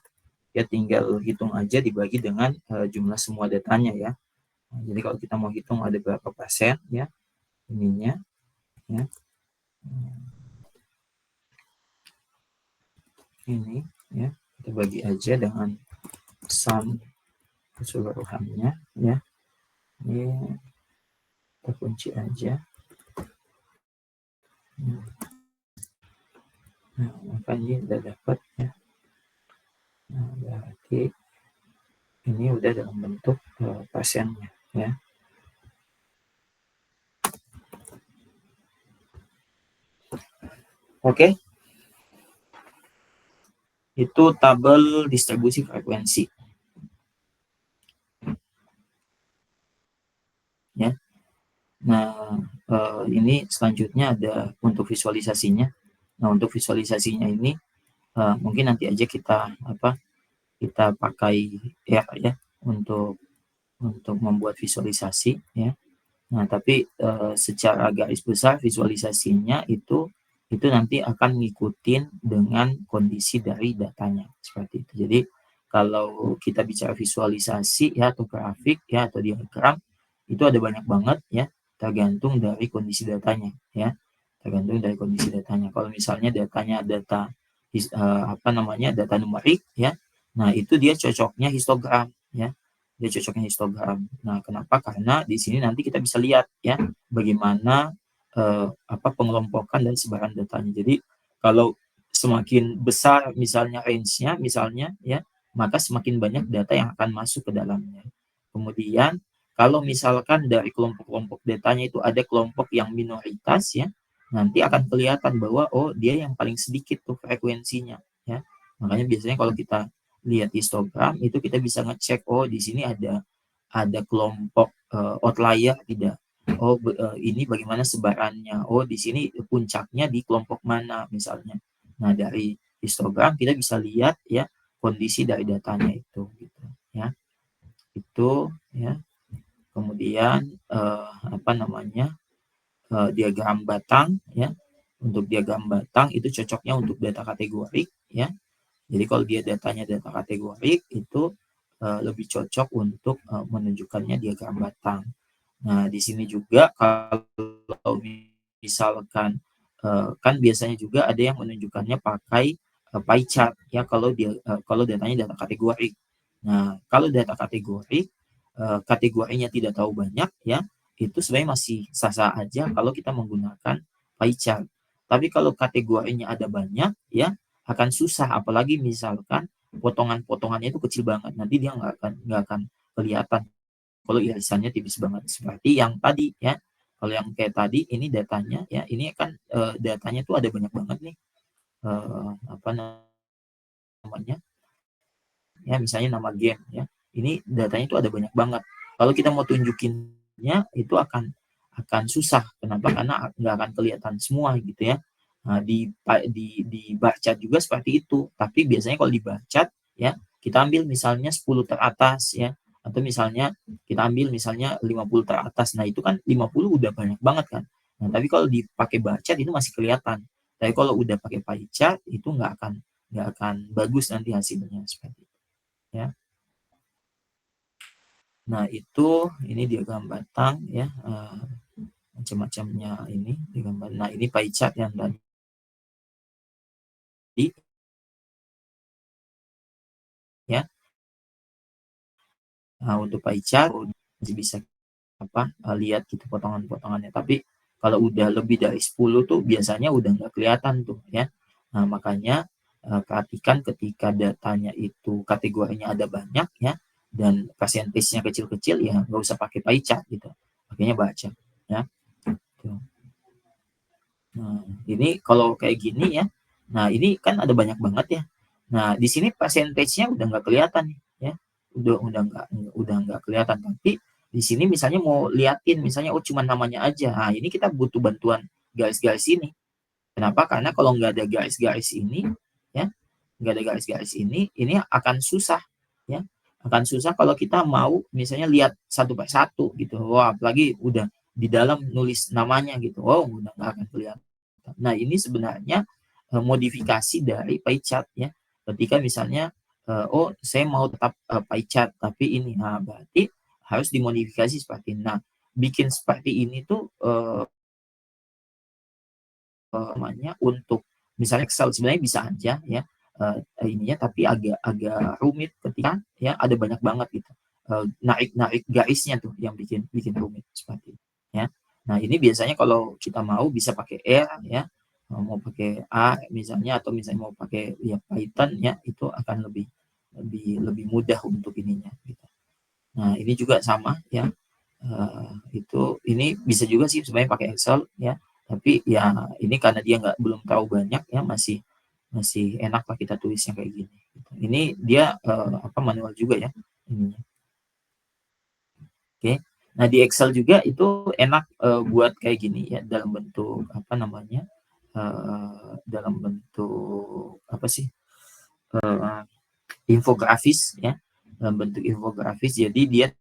Ya tinggal hitung aja dibagi dengan jumlah semua datanya ya. Nah, jadi kalau kita mau hitung ada berapa persen ya ininya ya. Ini ya, kita bagi aja dengan sum keseluruhannya ya. Ini kita kunci aja. Nah, maka ini udah dapat ya. Nah, berarti ini udah dalam bentuk persennya ya. Oke. Itu tabel distribusi frekuensi. Ya. Nah, ini selanjutnya ada untuk visualisasinya. Nah, untuk visualisasinya ini mungkin nanti aja kita pakai R ya untuk membuat visualisasi ya. Nah, tapi secara garis besar visualisasinya itu nanti akan ngikutin dengan kondisi dari datanya seperti itu. Jadi kalau kita bicara visualisasi ya atau grafik ya atau diagram itu ada banyak banget ya, tergantung dari kondisi datanya ya. Tergantung dari kondisi datanya. Kalau misalnya datanya data data numerik ya. Nah, itu dia cocoknya histogram ya. Dia cocoknya histogram. Nah, kenapa? Karena di sini nanti kita bisa lihat ya bagaimana pengelompokan dan sebaran datanya. Jadi kalau semakin besar misalnya range-nya misalnya ya, maka semakin banyak data yang akan masuk ke dalamnya. Kemudian kalau misalkan dari kelompok-kelompok datanya itu ada kelompok yang minoritas ya, nanti akan kelihatan bahwa oh dia yang paling sedikit tuh frekuensinya ya. Makanya biasanya kalau kita lihat histogram itu kita bisa ngecek oh di sini ada kelompok outlier tidak. Oh ini bagaimana sebarannya. Oh di sini puncaknya di kelompok mana misalnya. Nah dari histogram kita bisa lihat ya kondisi dari datanya itu gitu ya. Itu ya. Kemudian diagram batang ya. Untuk diagram batang itu cocoknya untuk data kategorik ya. Jadi kalau dia datanya data kategorik itu lebih cocok untuk menunjukkannya diagram batang. Nah, di sini juga kalau misalkan kan biasanya juga ada yang menunjukkannya pakai pie chart ya kalau datanya data kategorik. Nah, kalau data kategorik kategorinya tidak tahu banyak ya, itu sebenarnya masih sah-sah aja kalau kita menggunakan pie chart. Tapi kalau kategorinya ada banyak ya akan susah apalagi misalkan potongan-potongannya itu kecil banget. Nanti dia nggak akan kelihatan kalau irisannya tipis banget seperti yang tadi ya. Kalau yang kayak tadi ini datanya ya, ini kan datanya tuh ada banyak banget nih. Apa namanya? Ya misalnya nama game ya. Ini datanya itu ada banyak banget. Kalau kita mau tunjukinnya itu akan susah. Kenapa? Karena nggak akan kelihatan semua gitu ya. Nah, dibaca juga seperti itu. Tapi biasanya kalau dibaca ya, kita ambil misalnya 10 teratas ya. Atau misalnya kita ambil misalnya 50 teratas. Nah, itu kan 50 udah banyak banget kan. Nah, tapi kalau dipakai baca itu masih kelihatan. Tapi kalau udah pakai pie chart itu nggak akan bagus nanti hasilnya seperti itu. Ya. Nah, ini diagram batang ya. Macam-macamnya ini digambar. Nah, ini pie chart yang tadi ya. Nah, untuk pie chart masih bisa lihat gitu potongan-potongannya. Tapi kalau udah lebih dari 10 tuh biasanya udah nggak kelihatan tuh ya. Nah, makanya perhatikan ketika datanya itu kategorinya ada banyak ya dan persentasenya kecil-kecil ya nggak usah pakai pie chart gitu. Makanya baca ya. Tuh. Nah, ini kalau kayak gini ya. Nah, ini kan ada banyak banget ya. Nah, di sini persentasenya udah nggak kelihatan ya. Udah nggak kelihatan. Tapi di sini misalnya mau liatin misalnya cuma namanya aja. Nah, ini kita butuh bantuan garis-garis ini. Kenapa? Karena kalau nggak ada garis-garis ini, ya, nggak ada garis-garis ini akan susah, ya, akan susah kalau kita mau misalnya lihat satu per satu gitu. Wah, apalagi udah di dalam nulis namanya gitu, oh udah nggak akan kelihatan. Nah ini sebenarnya modifikasi dari pie chart ya. Ketika misalnya oh saya mau tetap pie chart tapi ini, nah berarti harus dimodifikasi seperti ini. Nah bikin seperti ini tuh namanya untuk misalnya Excel sebenarnya bisa aja ya ininya, tapi agak agak rumit ketika ya ada banyak banget gitu narik garisnya tuh yang bikin bikin rumit seperti itu ya. Nah ini biasanya kalau kita mau bisa pakai R ya, mau pakai A misalnya, atau misalnya mau pakai ya Python ya, itu akan lebih lebih mudah untuk ininya gitu. Nah ini juga sama ya. Itu ini bisa juga sih sebenarnya pakai Excel ya, tapi ya ini karena dia belum tahu banyak ya, masih masih enak lah kita tulisnya kayak gini gitu. Ini dia apa manual juga ya ininya. Oke. Nah di Excel juga itu enak buat kayak gini ya, dalam bentuk apa namanya, dalam bentuk apa sih, infografis ya, dalam bentuk infografis. Jadi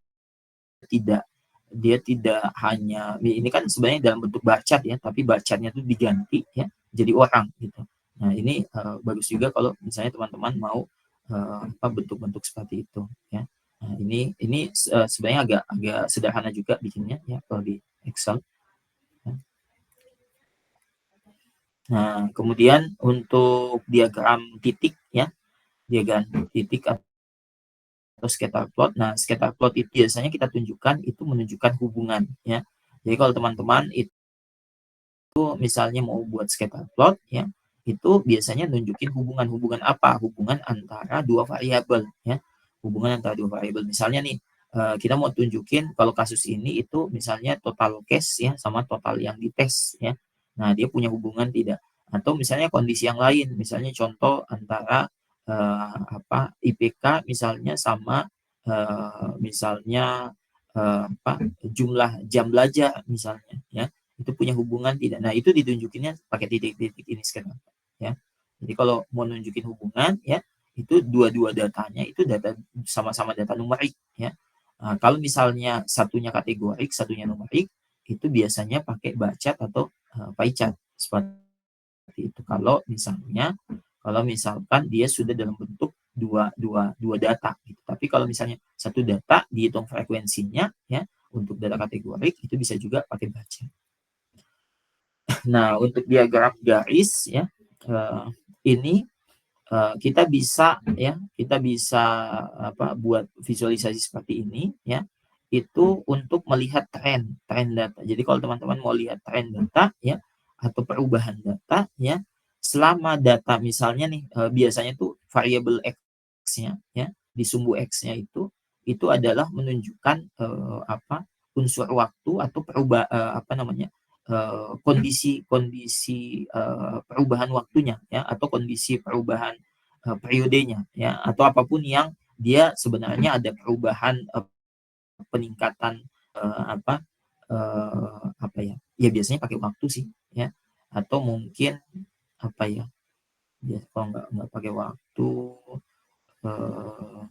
tidak dia tidak hanya ini kan sebenarnya dalam bentuk bar chart ya, tapi bar chart-nya itu diganti ya jadi orang gitu. Nah ini bagus juga kalau misalnya teman-teman mau apa bentuk-bentuk seperti itu ya. Nah ini sebenarnya agak agak sederhana juga bikinnya ya kalau di Excel. Nah kemudian untuk diagram titik ya, diagram titik atau scatter plot. Nah, scatter plot itu biasanya kita tunjukkan itu menunjukkan hubungan ya. Jadi kalau teman-teman itu misalnya mau buat scatter plot ya, itu biasanya nunjukin hubungan-hubungan apa? Hubungan antara dua variabel ya. Hubungan antara dua variabel. Misalnya nih kita mau tunjukin kalau kasus ini itu misalnya total cash ya sama total yang dites ya. Nah, dia punya hubungan tidak? Atau misalnya kondisi yang lain, misalnya contoh antara apa IPK misalnya sama misalnya apa jumlah jam belajar misalnya ya, itu punya hubungan tidak. Nah itu ditunjukinnya pakai titik-titik ini sekarang ya. Jadi kalau mau nunjukin hubungan ya, itu dua-dua datanya itu data sama-sama data numerik ya. Nah, kalau misalnya satunya kategorik satunya numerik, itu biasanya pakai bar chart atau pie chart seperti itu. Kalau misalkan dia sudah dalam bentuk dua data gitu. Tapi kalau misalnya satu data dihitung frekuensinya ya, untuk data kategorik itu bisa juga pakai bar chart. Nah untuk diagram garis ya, ini kita bisa apa buat visualisasi seperti ini ya, itu untuk melihat tren data. Jadi kalau teman-teman mau lihat tren data ya atau perubahan data ya, selama data misalnya nih biasanya tuh variabel X-nya ya, di sumbu X-nya itu adalah menunjukkan apa unsur waktu atau apa namanya, kondisi perubahan waktunya ya, atau kondisi perubahan periodenya ya, atau apapun yang dia sebenarnya ada perubahan peningkatan apa ya, ya biasanya pakai waktu sih ya, atau mungkin apa ya, kalau nggak pakai waktu eh,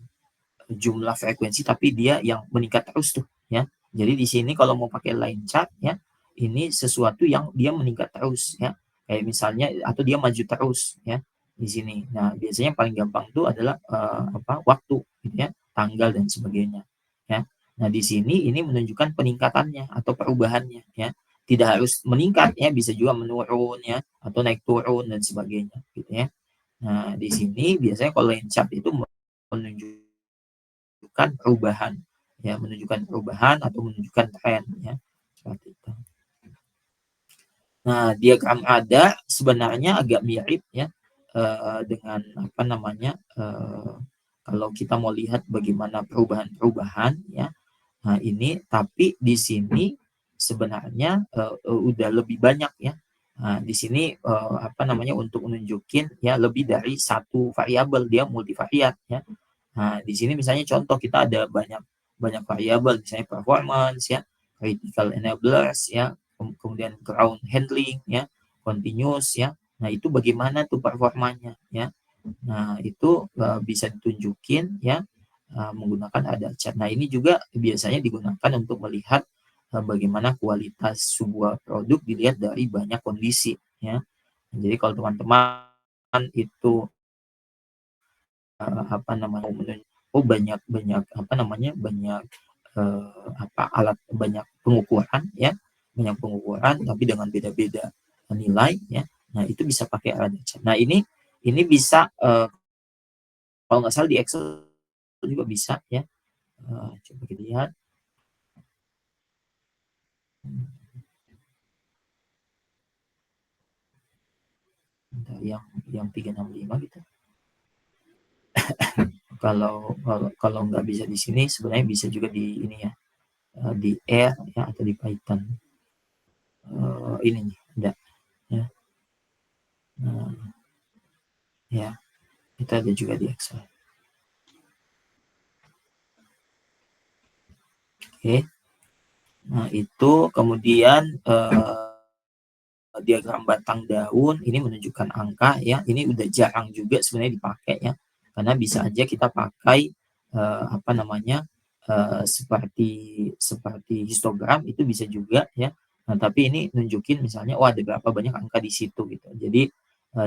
jumlah frekuensi, tapi dia yang meningkat terus tuh ya. Jadi di sini kalau mau pakai line chart ya, ini sesuatu yang dia meningkat terus ya, kayak misalnya atau dia maju terus ya di sini. Nah biasanya paling gampang tuh adalah apa waktu gitu ya, tanggal dan sebagainya ya. Nah di sini ini menunjukkan peningkatannya atau perubahannya ya, tidak harus meningkat ya, bisa juga menurun ya, atau naik turun dan sebagainya gitu ya. Nah di sini biasanya kalau line chart itu menunjukkan perubahan ya, menunjukkan perubahan atau menunjukkan tren ya, seperti itu. Nah diagram ada sebenarnya agak mirip ya dengan apa namanya, kalau kita mau lihat bagaimana perubahan-perubahan ya. Nah ini tapi di sini sebenarnya udah lebih banyak ya. Nah, di sini apa namanya, untuk menunjukin ya lebih dari satu variabel, dia multivariat ya. Nah, di sini misalnya contoh kita ada banyak banyak variabel, misalnya performance ya, critical enablers ya, kemudian ground handling ya, continuous ya. Nah, itu bagaimana tuh performanya ya. Nah, itu bisa ditunjukin ya menggunakan ada chart. Nah, ini juga biasanya digunakan untuk melihat bagaimana kualitas sebuah produk dilihat dari banyak kondisi ya. Jadi kalau teman-teman itu apa namanya banyak banyak apa namanya banyak alat banyak pengukuran ya, banyak pengukuran tapi dengan beda-beda nilai ya. Nah, itu bisa pakai alat chart. Nah, ini bisa kalau nggak salah di Excel juga bisa ya. Coba kita lihat. Bentar, yang 365 gitu. Kalau nggak bisa di sini sebenarnya bisa juga di ini ya, di R ya atau di Python. Ini nih ada ya. Nah, ya itu ada juga di Excel. Oke. Nah, itu kemudian diagram batang daun ini menunjukkan angka ya. Ini udah jarang juga sebenarnya dipakai ya. Karena bisa aja kita pakai apa namanya seperti seperti histogram itu bisa juga ya. Nah, tapi ini nunjukin misalnya ada berapa banyak angka di situ gitu. Jadi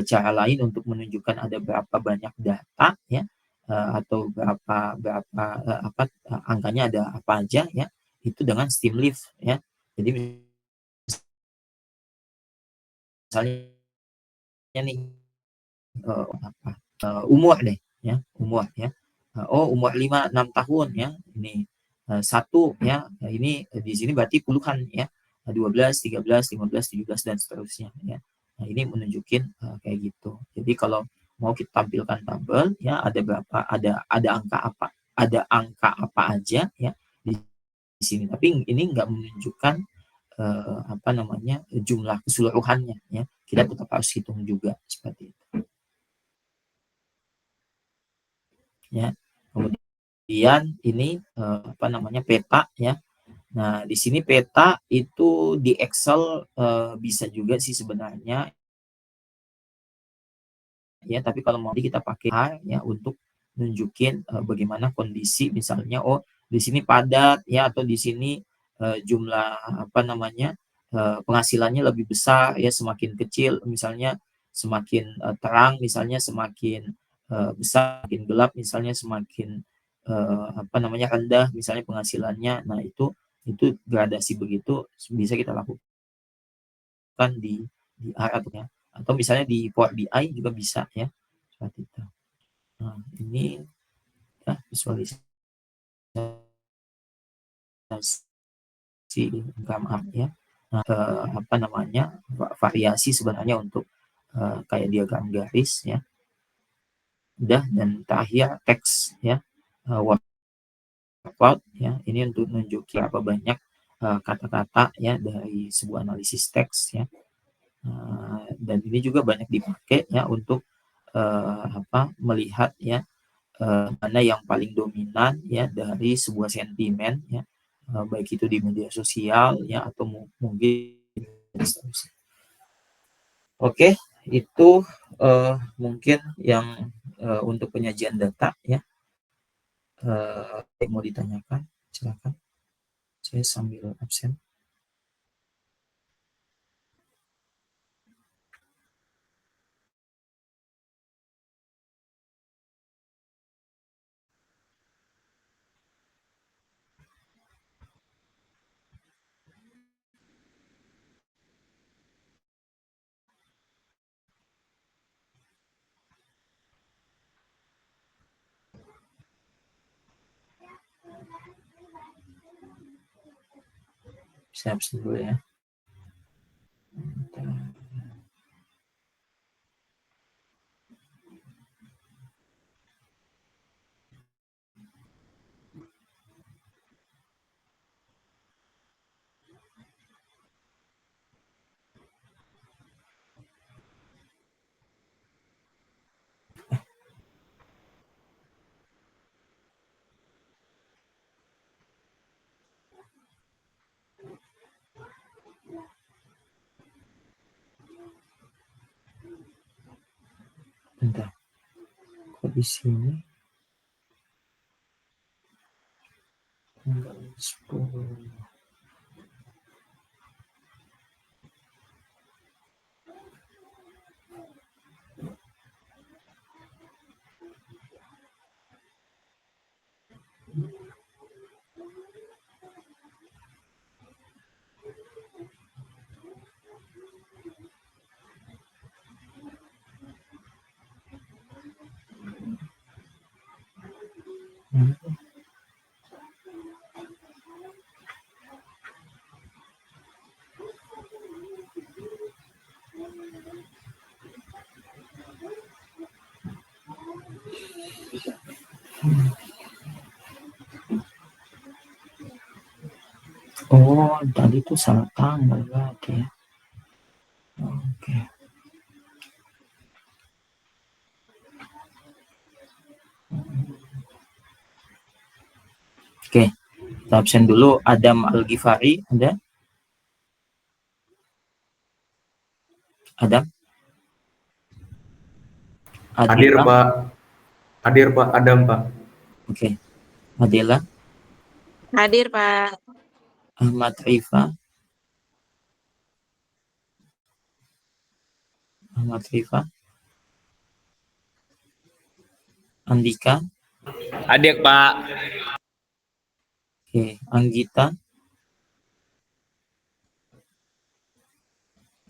cara lain untuk menunjukkan ada berapa banyak data ya atau berapa berapa angkanya ada apa aja ya itu dengan Steamleaf ya. Jadi misalnya nih apa umur deh ya umur ya. Umur 5-6 tahun ya ini satu ya. Nah, ini di sini berarti puluhan ya 12, 13, 15, 17 dan seterusnya ya. Nah, ini menunjukin kayak gitu. Jadi kalau mau kita tampilkan tabel ya ada berapa ada angka apa aja ya di sini, tapi ini nggak menunjukkan apa namanya jumlah keseluruhannya ya. Kita tetap harus hitung juga seperti itu ya. Kemudian ini apa namanya peta ya. Nah, di sini peta itu di Excel bisa juga sih sebenarnya ya, tapi kalau mau kita pakai R ya untuk nunjukin bagaimana kondisi misalnya di sini padat ya atau di sini jumlah apa namanya penghasilannya lebih besar ya, semakin kecil misalnya semakin terang misalnya semakin besar, semakin gelap misalnya semakin apa namanya rendah misalnya penghasilannya. Nah, itu gradasi begitu bisa kita lakukan di R atau misalnya di Power BI juga bisa ya seperti itu. Nah, ini ya visualisasi income up ya. Nah, apa namanya variasi sebenarnya untuk kayak diagram garis ya. Udah, dan terakhir teks ya. Workload ya. Ini untuk nunjukin apa banyak kata-kata ya dari sebuah analisis teks ya. Dan ini juga banyak dipakai ya untuk apa melihat ya mana yang paling dominan ya dari sebuah sentimen ya baik itu di media sosial ya atau mungkin seterusnya. Oke, itu mungkin yang untuk penyajian data ya. Mau ditanyakan silakan, saya sambil absen. Saya absen dulu ya. Kok di sini? Tanggal 10. Oh, tadi tuh salah tanggal berarti ya. Oke. Oke, kita absen dulu. Adam Al-Ghifari, ada? Adam? Hadir Adila? Pak. Hadir Pak. Adam Pak. Oke. Adila? Hadir, Pak. Ahmad Rifa? Ahmad Rifa? Andika? Hadir Pak. Oke. Anggita?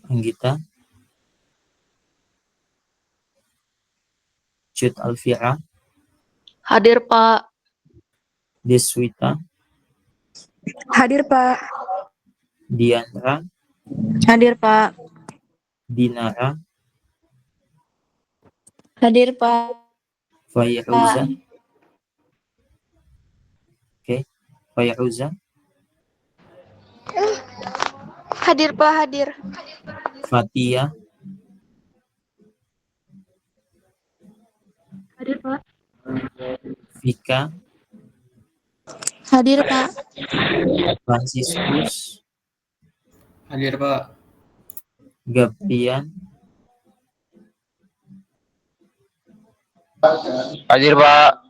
Anggita? Cut Alfira? Hadir, Pak. Deswita? Hadir, Pak. Diandra? Hadir, Pak. Dinara? Hadir, Pak. Fayruza? Oke. Fayruza? Hadir, Pak. Hadir. Fatia? Hadir, Pak. Vika? Hadir, Pak. Franciscus? Hadir Pak. Gabrian? Hadir, Pak.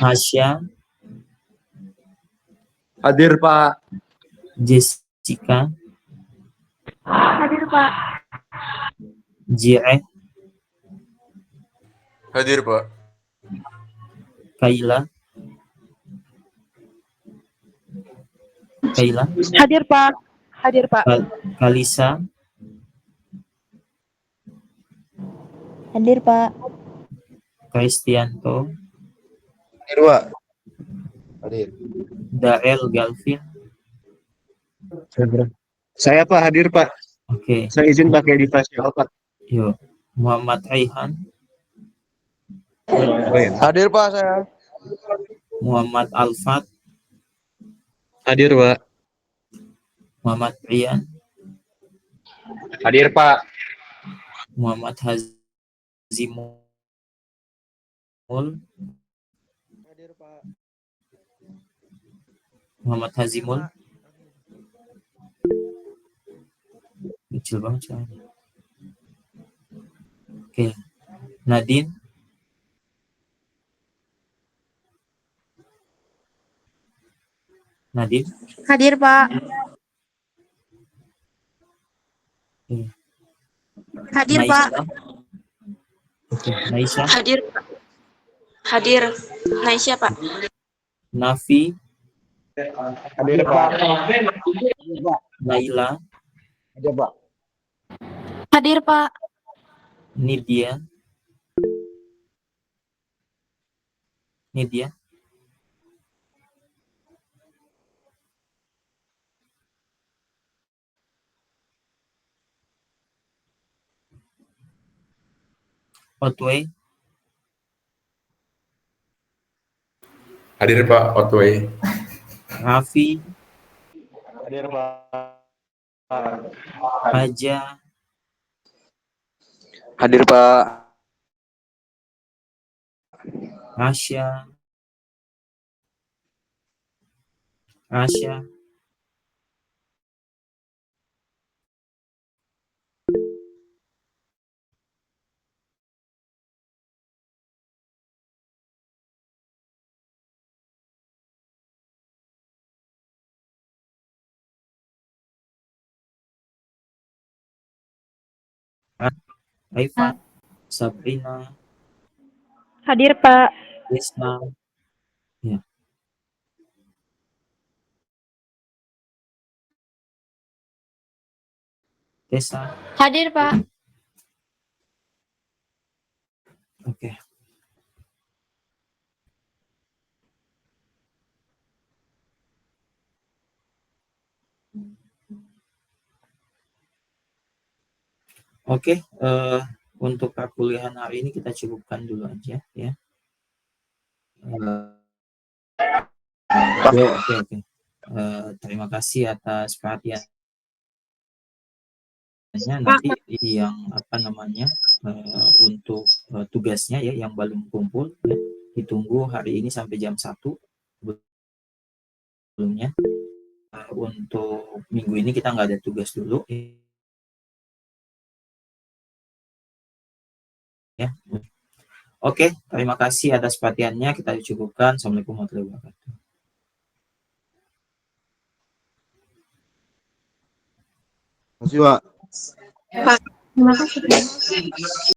Hasya? Hadir Pak. Jessica? Hadir, Pak. Jireh? Hadir Pak. Kaila? Kaila? Hadir, Pak. Hadir, Pak. Kalisa? Hadir, Pak. Kristianto? Hadir Pak. Hadir. Dael Galvin? Saya Pak hadir Pak. Oke. Saya izin pakai device Pak. Yuk. Muhammad Raihan? Hadir Pak saya. Muhammad Alfat? Hadir Pak. Muhammad Rian? Hadir, Pak. Muhammad Hazimul? Hadir Pak. Muhammad Hazimul? Kecil banget soalnya. Oke. Nadine? Nadine? Hadir, Pak. Oke. Hadir, Pak. Naisha? Oke. Naisha? Hadir, Pak. Hadir. Naisha, Pak. Nafi? Hadir Pak. Naila? Hadir Pak. Hadir, Pak. Nidia? Nidia? Otway? Hadir Pak. Otway. Raffi? Hadir Pak. Faja? Hadir Pak. Rasya? Rasya? Raifa, Sabrina, Hadir, Pak. Desna, ya. Tessa, Hadir, Pak. oke. Oke, untuk perkuliahan hari ini kita cukupkan dulu aja ya. Oke. Terima kasih atas perhatiannya. Nanti yang untuk tugasnya ya yang belum kumpul ya, ditunggu hari ini sampai jam 1 sebelumnya. Untuk minggu ini kita nggak ada tugas dulu ya. Oke, terima kasih atas perhatiannya. Kita cukupkan. Assalamualaikum warahmatullahi wabarakatuh. Terima kasih, Pak. Pak, terima kasih.